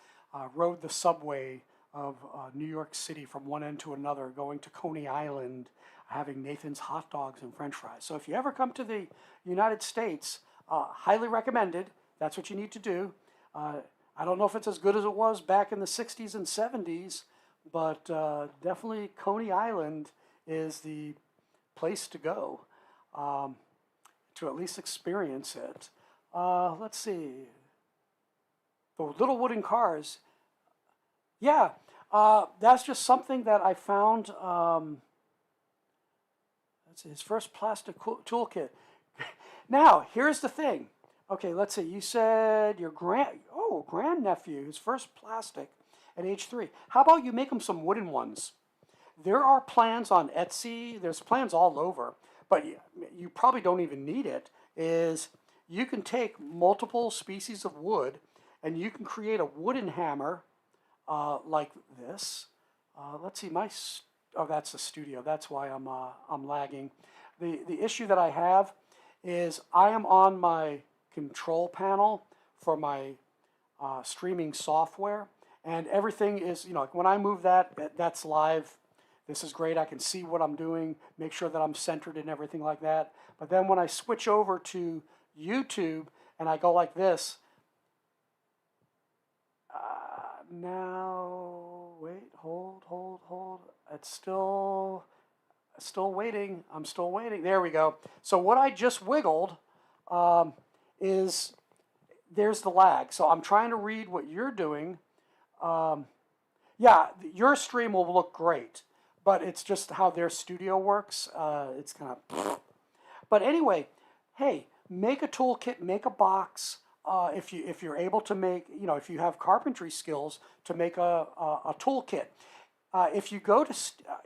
Rode the subway of New York City from one end to another, going to Coney Island, having Nathan's hot dogs and French fries. So if you ever come to the United States, highly recommended. That's what you need to do. I don't know if it's as good as it was back in the 60s and 70s, but definitely Coney Island is the place to go to at least experience it. Let's see. The little wooden cars. Yeah, that's just something that I found. That's his first plastic toolkit. Now, here's the thing. Okay, let's see. You said your grandnephew, his first plastic at age 3. How about you make him some wooden ones? There are plans on Etsy. There's plans all over, but you probably don't even need it. Is you can take multiple species of wood, and you can create a wooden hammer like this. Let's see. Oh, that's the studio. That's why I'm lagging. The issue that I have is I am on my control panel for my streaming software, and everything is, like when I move that's live. This is great. I can see what I'm doing, make sure that I'm centered and everything like that. But then when I switch over to YouTube and I go like this, now wait, hold. It's still waiting. I'm still waiting. There we go. So what I just wiggled is there's the lag. So I'm trying to read what you're doing. Yeah, your stream will look great, but it's just how their studio works. It's kind of. But anyway, hey, make a toolkit, make a box. If you're able to make, if you have carpentry skills, to make a toolkit. If you go to,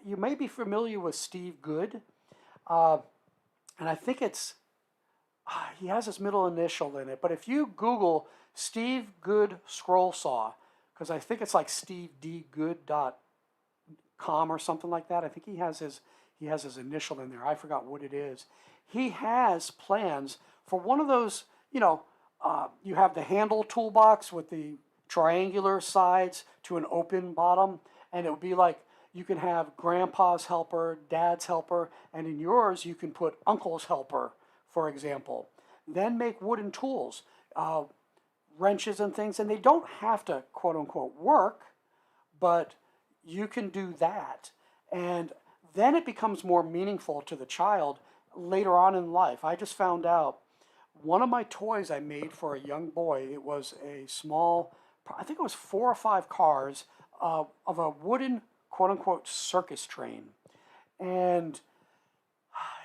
you may be familiar with Steve Good, and I think it's, he has his middle initial in it. But if you Google Steve Good scroll saw, because I think it's like stevedgood.com or something like that. I think he has his initial in there. I forgot what it is. He has plans for one of those. You have the handle toolbox with the triangular sides to an open bottom, and it would be like you can have grandpa's helper, dad's helper, and in yours you can put uncle's helper, for example. Then make wooden tools, wrenches and things, and they don't have to quote unquote work, but you can do that. And then it becomes more meaningful to the child later on in life. I just found out one of my toys I made for a young boy, it was a small, I think it was 4 or 5 cars of a wooden quote unquote circus train. And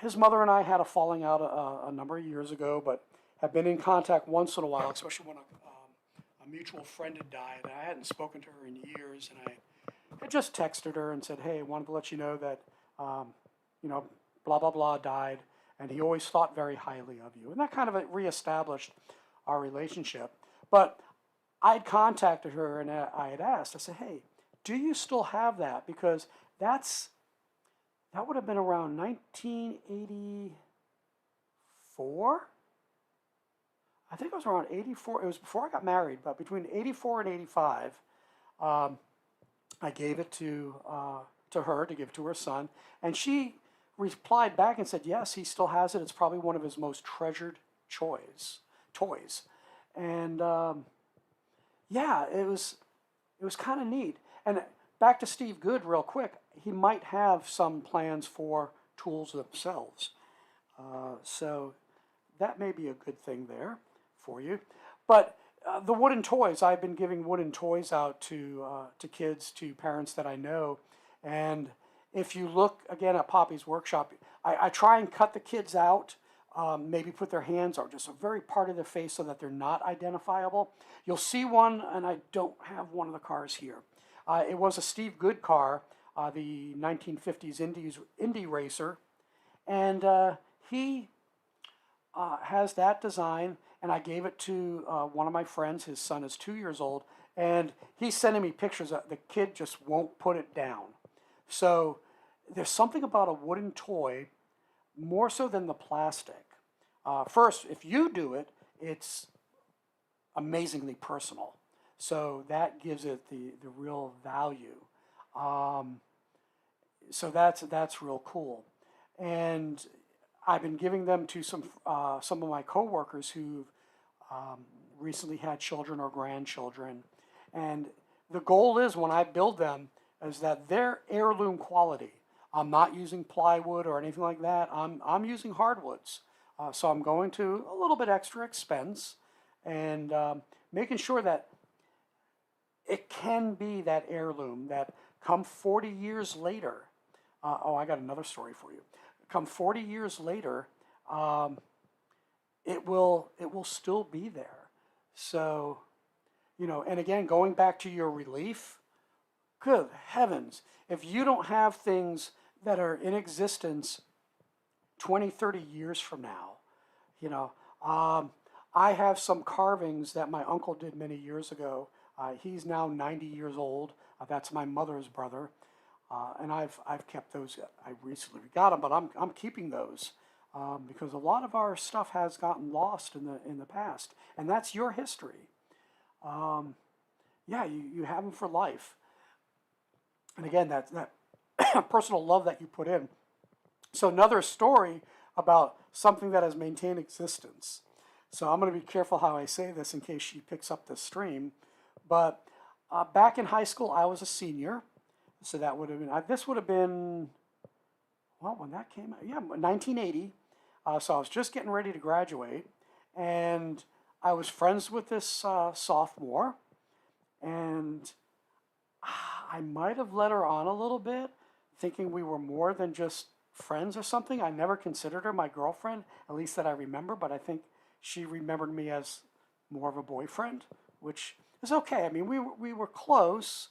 his mother and I had a falling out a number of years ago, but have been in contact once in a while, especially when a mutual friend had died. I hadn't spoken to her in years, and I just texted her and said, hey, I wanted to let you know that, blah, blah, blah died, and he always thought very highly of you. And that kind of reestablished our relationship. But I'd contacted her, and I had asked, I said, hey, do you still have that? Because that would have been around 1984. I think it was around 84. It was before I got married, but between 84 and 85, I gave it to her to give to her son, and she replied back and said, yes, he still has it. It's probably one of his most treasured toys. And yeah, it was kind of neat. And back to Steve Good real quick, he might have some plans for tools themselves. So that may be a good thing there for you. But the wooden toys, I've been giving wooden toys out to kids, to parents that I know. And if you look, again, at Poppy's workshop, I try and cut the kids out, maybe put their hands or just a very part of their face so that they're not identifiable. You'll see one, and I don't have one of the cars here. It was a Steve Good car, the 1950s Indy racer, and he has that design, and I gave it to one of my friends. His son is 2 years old, and he's sending me pictures. The kid just won't put it down. So there's something about a wooden toy, more so than the plastic, first, if you do it, it's amazingly personal. So that gives it the real value. Um, so that's real cool. And I've been giving them to some of my coworkers who've recently had children or grandchildren. And the goal is when I build them is that they're heirloom quality. I'm not using plywood or anything like that. I'm using hardwoods. So I'm going to a little bit extra expense and making sure that it can be that heirloom that come 40 years later. Oh, I got another story for you. Come 40 years later, it will still be there. So, and again, going back to your relief, good heavens, if you don't have things that are in existence 20, 30 years from now, you know, I have some carvings that my uncle did many years ago. He's now 90 years old. That's my mother's brother. And I've kept those. I recently got them, but I'm keeping those because a lot of our stuff has gotten lost in the past, and that's your history. Yeah, you have them for life. And again, that personal love that you put in. So another story about something that has maintained existence. So I'm going to be careful how I say this in case she picks up the stream. But back in high school, I was a senior. So that would have been, this would have been, well, when that came out, yeah, 1980. So I was just getting ready to graduate. And I was friends with this sophomore. And I might have led her on a little bit, thinking we were more than just friends or something. I never considered her my girlfriend, at least that I remember, but I think she remembered me as more of a boyfriend, which is okay. I mean, we were close,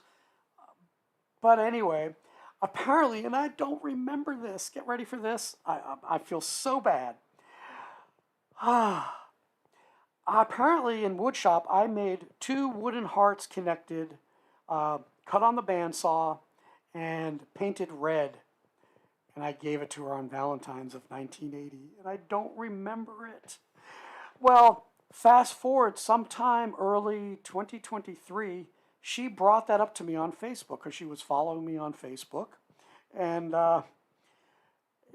but anyway, apparently, and I don't remember this, get ready for this, I feel so bad. Apparently in woodshop, I made two wooden hearts connected, cut on the bandsaw, and painted red. And I gave it to her on Valentine's of 1980, and I don't remember it. Well, fast forward sometime early 2023, she brought that up to me on Facebook because she was following me on Facebook, and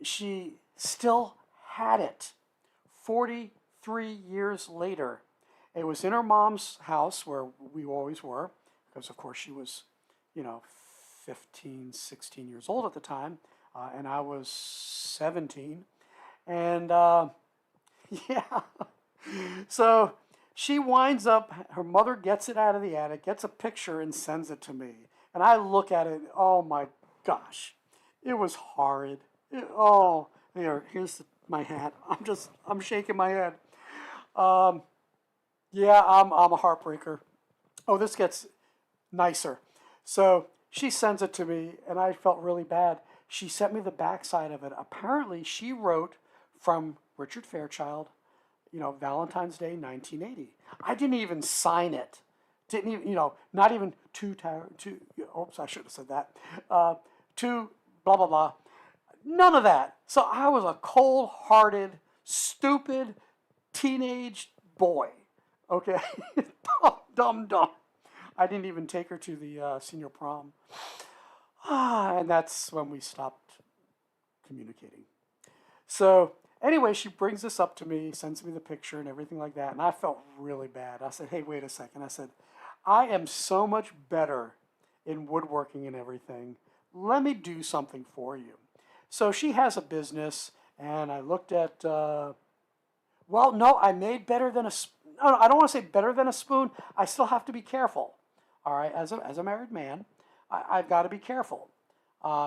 she still had it 43 years later. It was in her mom's house where we always were, because of course she was, 15, 16 years old at the time, and I was 17. And yeah, so she winds up, her mother gets it out of the attic, gets a picture and sends it to me. And I look at it, oh my gosh, it was horrid. Here's my hat. I'm shaking my head. Yeah, I'm a heartbreaker. Oh, this gets nicer. So she sends it to me, and I felt really bad. She sent me the backside of it. Apparently, she wrote from Richard Fairchild, Valentine's Day, 1980. I didn't even sign it. Didn't even, not even oops, I should have said that. To blah, blah, blah. None of that. So I was a cold-hearted, stupid, teenage boy. Okay? Dumb. I didn't even take her to the senior prom. And that's when we stopped communicating. So anyway, she brings this up to me, sends me the picture and everything like that, and I felt really bad. I said, hey, wait a second. I said, I am so much better in woodworking and everything. Let me do something for you. So she has a business, and I looked at, I made better than no, I don't want to say better than a spoon. I still have to be careful. All right, as a married man, I've got to be careful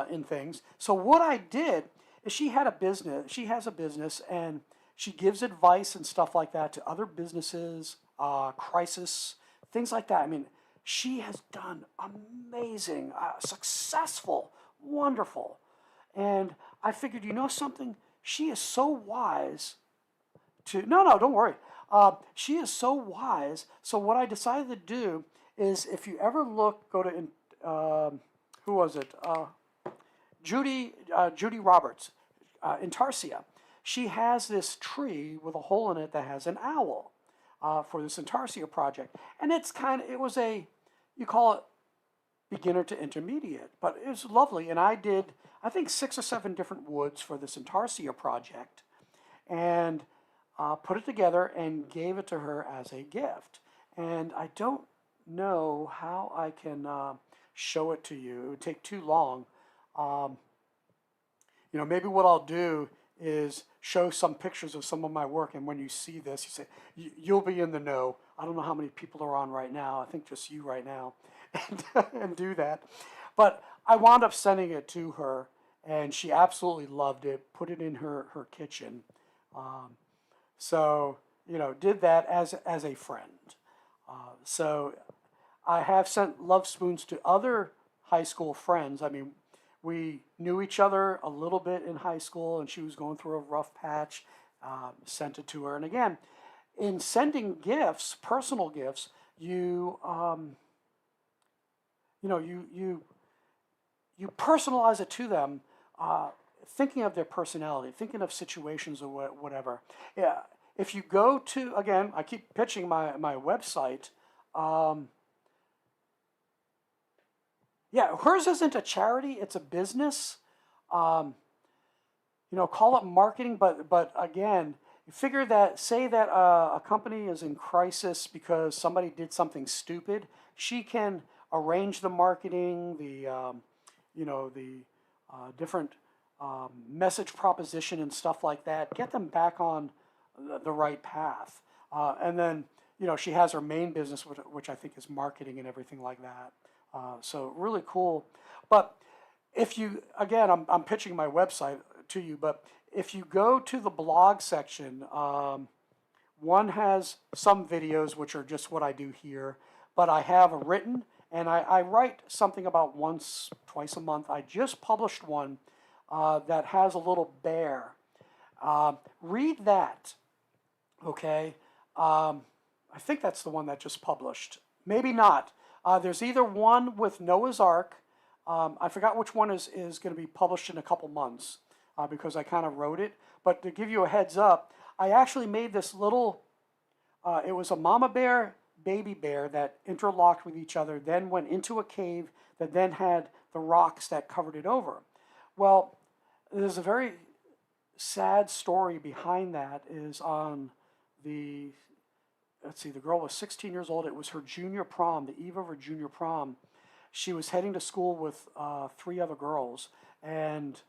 in things. So what I did is she has a business, and she gives advice and stuff like that to other businesses, crisis, things like that. I mean, she has done amazing, successful, wonderful. And I figured, something? She is so wise no, don't worry. She is so wise. So what I decided to do is, if you ever go to, who was it? Judy Roberts, Intarsia. she has this tree with a hole in it that has an owl for this Intarsia project. And it was you call it beginner to intermediate, but it was lovely. And I did, I think, 6 or 7 different woods for this Intarsia project, and put it together and gave it to her as a gift. And I don't know how I can show it to you. It would take too long. Um, Maybe what I'll do is show some pictures of some of my work, and when you see this, you say, you'll be in the know. I don't know how many people are on right now. I think just you right now, and do that. But I wound up sending it to her, and she absolutely loved it, put it in her kitchen. Um, so, did that as a friend. So I have sent love spoons to other high school friends. I mean, we knew each other a little bit in high school, and she was going through a rough patch. Sent it to her, and again, in sending gifts, personal gifts, you you personalize it to them, thinking of their personality, thinking of situations or whatever. Yeah, if you go to, again, I keep pitching my website. Um, yeah, hers isn't a charity; it's a business. Um, call it marketing, but again, you figure that, say that a company is in crisis because somebody did something stupid, she can arrange the marketing, the different message proposition and stuff like that, get them back on the right path, and then she has her main business, which I think is marketing and everything like that. So really cool, but if you, again, I'm pitching my website to you, but if you go to the blog section, one has some videos, which are just what I do here, but I have a written, and I write something about once, twice a month. I just published one that has a little bear. Read that, okay? I think that's the one that just published. Maybe not. There's either one with Noah's Ark. I forgot which one is going to be published in a couple months because I kind of wrote it. But to give you a heads up, I actually made this little, it was a mama bear, baby bear that interlocked with each other, then went into a cave that then had the rocks that covered it over. Well, there's a very sad story behind that. Is on the, let's see, the girl was 16 years old. It was her junior prom, the eve of her junior prom. She was heading to school with 3 other girls, and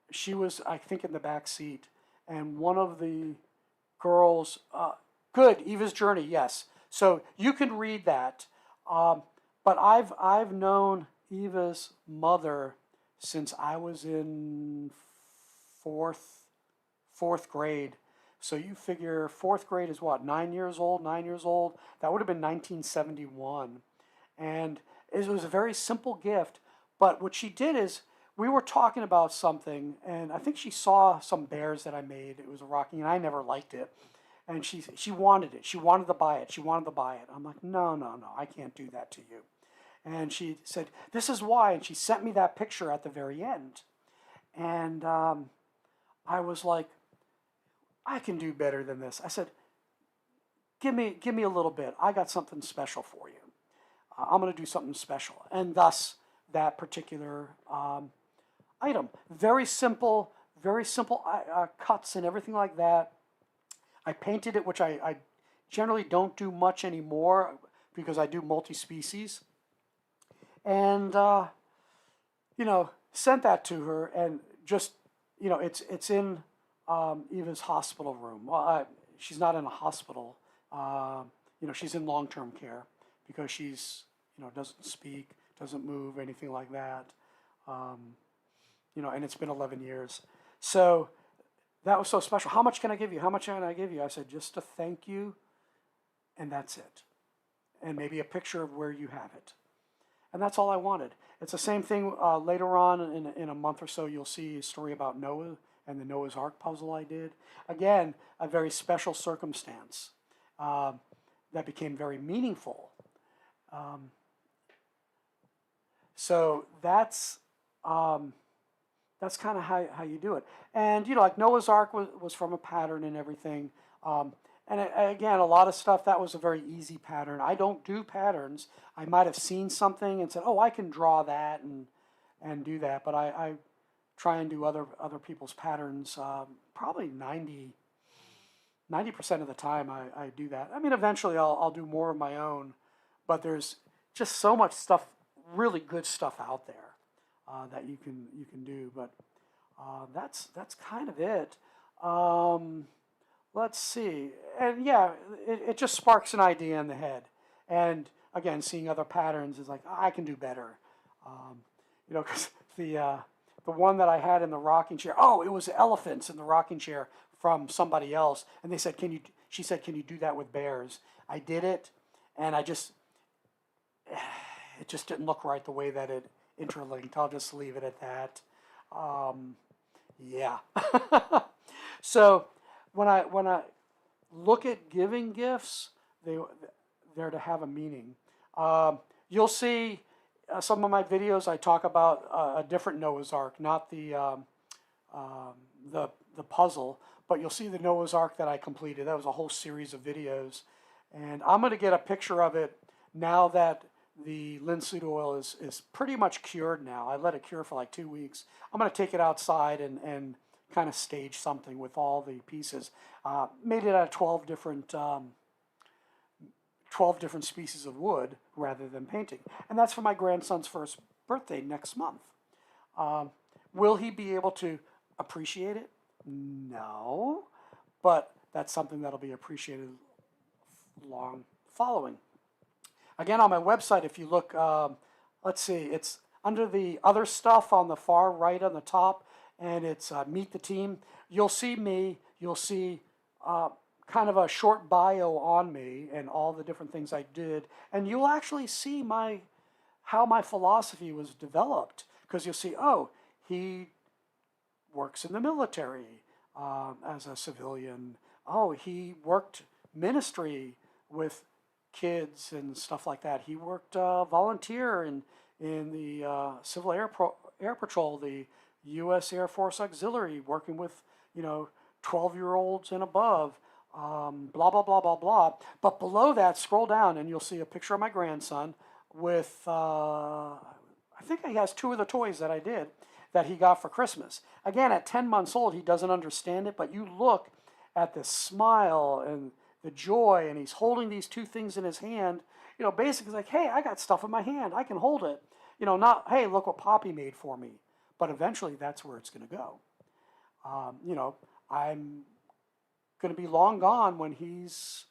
she was, I think, in the back seat. And one of the girls, good, Eva's Journey, yes. So you can read that. But I've known Eva's mother since I was in fourth grade. So you figure fourth grade is what, 9 years old? 9 years old. That would have been 1971. And it was a very simple gift, but what she did is, we were talking about something, and I think she saw some bears that I made. It was a rocking, and I never liked it. And she wanted it. She wanted to buy it. She wanted to buy it. I'm like, no, I can't do that to you. And she said, this is why. And she sent me that picture at the very end. And I was like, I can do better than this. I said, give me a little bit. I got something special for you. I'm going to do something special. And thus, that particular item. Very simple cuts and everything like that. I painted it, which I generally don't do much anymore because I do multi-species. And, sent that to her, and just, it's in Eva's hospital room. Well, she's not in a hospital. She's in long-term care because she's, doesn't speak, doesn't move, anything like that. And it's been 11 years. So that was so special. How much can I give you? How much can I give you? I said, just to thank you, and that's it. And maybe a picture of where you have it. And that's all I wanted. It's the same thing later on in a month or so. You'll see a story about Noah and the Noah's Ark puzzle I did. Again, a very special circumstance that became very meaningful. So that's that's kind of how you do it. And you know, like Noah's Ark was from a pattern and everything. And again, a lot of stuff that was a very easy pattern. I don't do patterns. I might have seen something and said, "Oh, I can draw that and do that." But I try and do other people's patterns. Probably 90% of the time I do that. I mean, eventually I'll do more of my own, but there's just so much stuff, really good stuff out there that you can do. But that's kind of it. Let's see, and yeah, it just sparks an idea in the head. And again, seeing other patterns is like, I can do better. You know, because the one that I had in the rocking chair, oh, it was elephants in the rocking chair from somebody else, and they said, "Can you?" She said, "Can you do that with bears?" I did it, and it just didn't look right the way that it interlinked. I'll just leave it at that. Yeah. So when I look at giving gifts, they're to have a meaning. You'll see some of my videos. I talk about a different Noah's Ark, not the puzzle, but you'll see the Noah's Ark that I completed. That was a whole series of videos, and I'm going to get a picture of it now that the linseed oil is pretty much cured now. I let it cure for like 2 weeks. I'm going to take it outside and kind of stage something with all the pieces. Made it out of 12 different species of wood rather than painting. And that's for my grandson's first birthday next month. Will he be able to appreciate it? No, but that's something that'll be appreciated long following. Again, on my website, if you look, let's see, it's under the other stuff on the far right on the top, and it's Meet the Team. You'll see me, you'll see kind of a short bio on me and all the different things I did, and you'll actually see how my philosophy was developed, because you'll see, oh, he works in the military as a civilian. Oh, he worked ministry with kids and stuff like that. He worked volunteer in the Civil Air Patrol, the U.S. Air Force Auxiliary, working with 12-year-olds and above. Blah blah blah blah blah. But below that, scroll down and you'll see a picture of my grandson with I think he has 2 of the toys that I did that he got for Christmas. Again, at 10 months old, he doesn't understand it, but you look at the smile and the joy, and he's holding these 2 things in his hand. Basically like, hey, I got stuff in my hand. I can hold it. Not, hey, look what Poppy made for me. But eventually, that's where it's going to go. I'm going to be long gone when he's,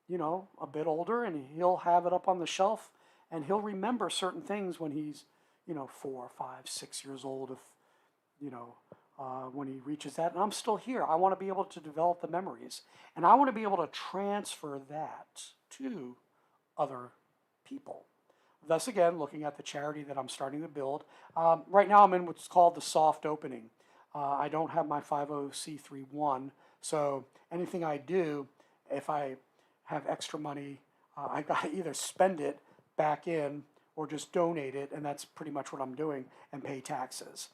a bit older, and he'll have it up on the shelf, and he'll remember certain things when he's, 4, 5, 6 years old, if, when he reaches that. And I'm still here. I want to be able to develop the memories, and I want to be able to transfer that to other people. Thus, again, looking at the charity that I'm starting to build. Right now, I'm in what's called the soft opening. I don't have my 50c3-1, so anything I do, if I have extra money, I got to either spend it back in or just donate it, and that's pretty much what I'm doing, and pay taxes.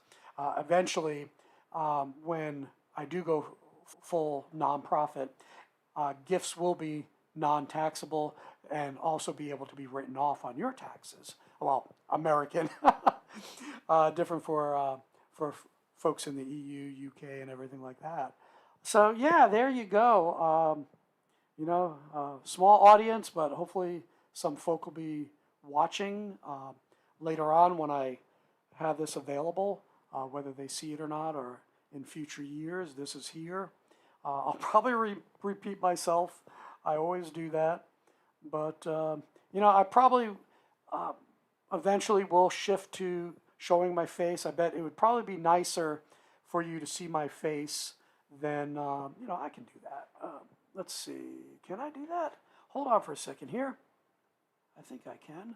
Eventually, when I do go full nonprofit, gifts will be non-taxable and also be able to be written off on your taxes. Well, American, different for folks in the EU, UK, and everything like that. So yeah, there you go. Small audience, but hopefully some folk will be watching later on when I have this available, whether they see it or not, or in future years. This is here. I'll probably repeat myself. I always do that. But, I probably eventually will shift to showing my face. I bet it would probably be nicer for you to see my face than, I can do that. Let's see. Can I do that? Hold on for a second here. I think I can.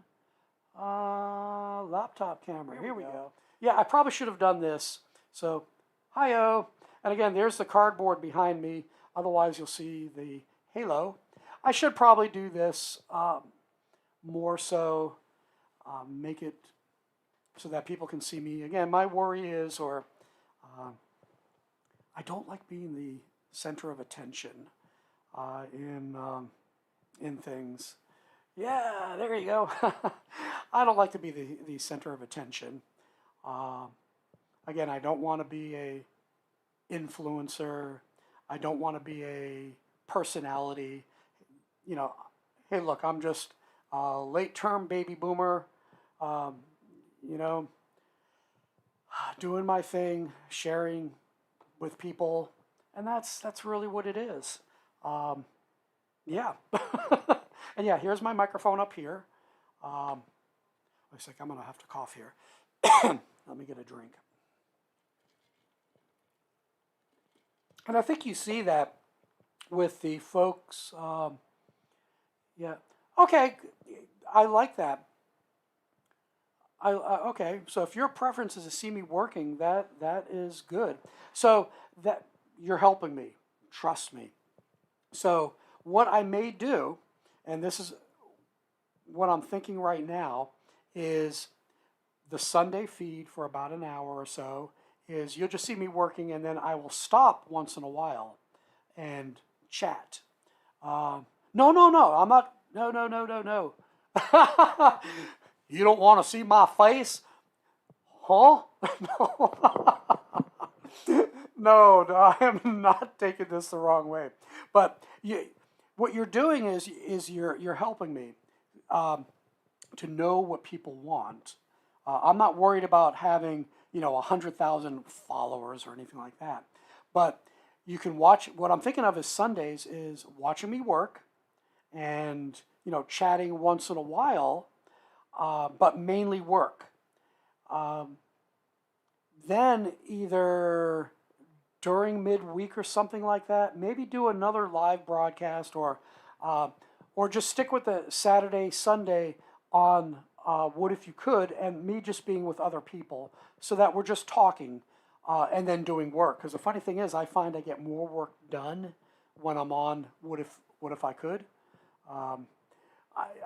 Laptop camera. Here we go. Yeah, I probably should have done this. So, hi-oh. And again, there's the cardboard behind me. Otherwise, you'll see the halo. I should probably do this more so, make it so that people can see me. Again, my worry is, or I don't like being the center of attention in things. Yeah, there you go. I don't like to be the center of attention. Uh, Again, I don't want to be a influencer. I don't want to be a personality. You know, hey, look, I'm just a late-term baby boomer. Um, you know, doing my thing, sharing with people, and that's really what it is. Um, yeah, and yeah, here's my microphone up here. Looks like I'm gonna have to cough here. Let me get a drink. And I think you see that with the folks. Yeah. Okay. I like that. Okay. So if your preference is to see me working, that is good. So that you're helping me. Trust me. So what I may do, and this is what I'm thinking right now, is the Sunday feed for about an hour or so is you'll just see me working, and then I will stop once in a while and chat. No, no, no. I'm not. No, no, no, no, no. You don't want to see my face? Huh? No, no, I am not taking this the wrong way. But what you're doing is you're helping me to know what people want. I'm not worried about having 100,000 followers or anything like that. But you can watch. What I'm thinking of is Sundays is watching me work, and chatting once in a while, but mainly work. Um, then either during midweek or something like that, maybe do another live broadcast, uh, or just stick with the Saturday, Sunday on What If You Could, and me just being with other people, so that we're just talking and then doing work. Because the funny thing is, I find I get more work done when I'm on What If I Could. Um,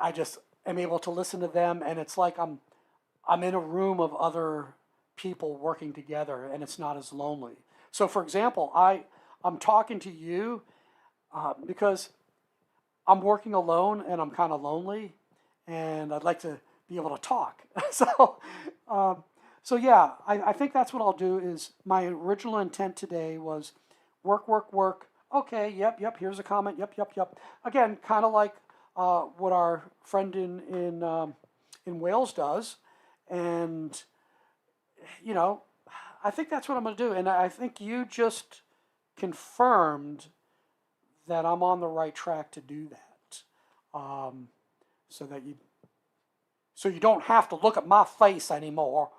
I just am able to listen to them, and it's like I'm in a room of other people working together, and it's not as lonely. So, for example, I'm talking to you because I'm working alone and I'm kind of lonely, and I'd like to be able to talk. So, um, so yeah, I think that's what I'll do. Is my original intent today was work, work, work. Okay, yep, yep. Here's a comment. Yep, yep, yep. Again, kind of like what our friend in Wales does, and I think that's what I'm going to do. And I think you just confirmed that I'm on the right track to do that, so that you don't have to look at my face anymore.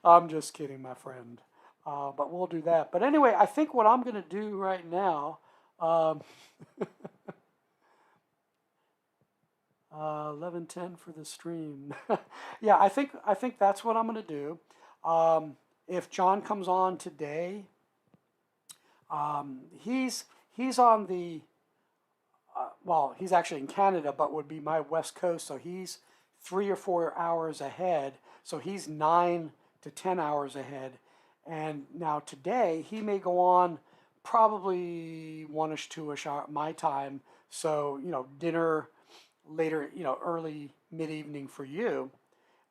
I'm just kidding, my friend. But we'll do that. But anyway, I think what I'm going to do right now. 11:10 for the stream. Yeah, I think that's what I'm going to do. If John comes on today, he's on the well, he's actually in Canada, but would be my West Coast, so he's 3 or 4 hours ahead. So he's 9 to 10 hours ahead. And now today he may go on probably one-ish, two-ish hour my time. So dinner later, early mid-evening for you,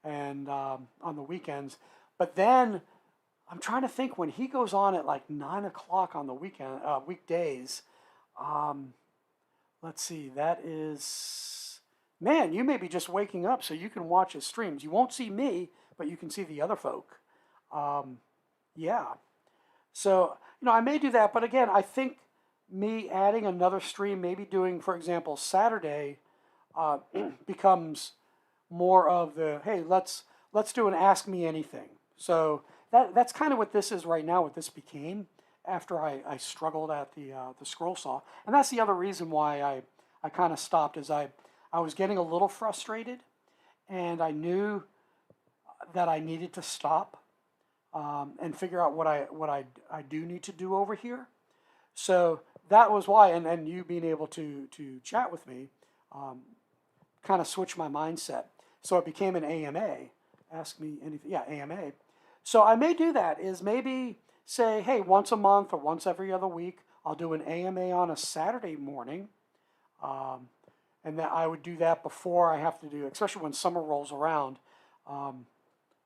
and on the weekends. But then I'm trying to think when he goes on at like 9 o'clock on the weekdays. Let's see, that is, man, you may be just waking up so you can watch his streams. You won't see me, but you can see the other folk. Yeah. So, I may do that, but again, I think me adding another stream, maybe doing, for example, Saturday, becomes more of the, hey, let's do an Ask Me Anything. So that's kind of what this is right now, what this became after I struggled at the scroll saw. And that's the other reason why I kind of stopped, is I was getting a little frustrated, and I knew that I needed to stop and figure out what I do need to do over here. So that was why, and you being able to chat with me kind of switched my mindset. So it became an AMA, Ask Me Anything. Yeah, AMA. So I may do that, is maybe say, hey, once a month or once every other week, I'll do an AMA on a Saturday morning. Um, and that I would do that before I have to do, especially when summer rolls around. Let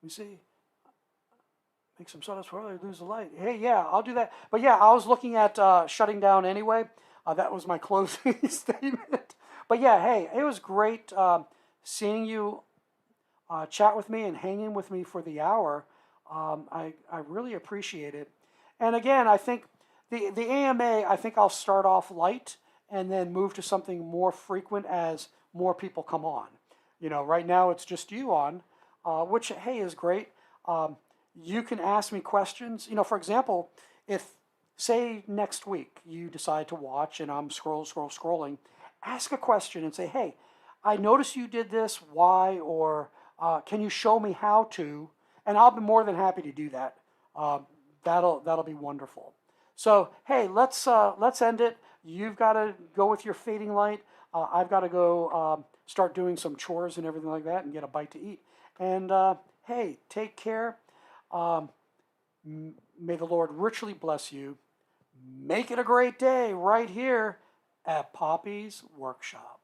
me see, make some sodas before they lose the light. Hey, yeah, I'll do that. But yeah, I was looking at shutting down anyway. That was my closing statement. But yeah, hey, it was great seeing you chat with me and hanging with me for the hour. I really appreciate it. And again, I think the AMA, I think I'll start off light and then move to something more frequent as more people come on. You know, right now it's just you on, which, hey, is great. You can ask me questions. You know, for example, if, say, next week you decide to watch and I'm scrolling, ask a question and say, hey, I noticed you did this, why, or can you show me how to? And I'll be more than happy to do that. That'll be wonderful. So hey, let's end it. You've got to go with your fading light. I've got to go start doing some chores and everything like that and get a bite to eat. And hey, take care. Um, may the Lord richly bless you. Make it a great day right here at Poppy's Workshop.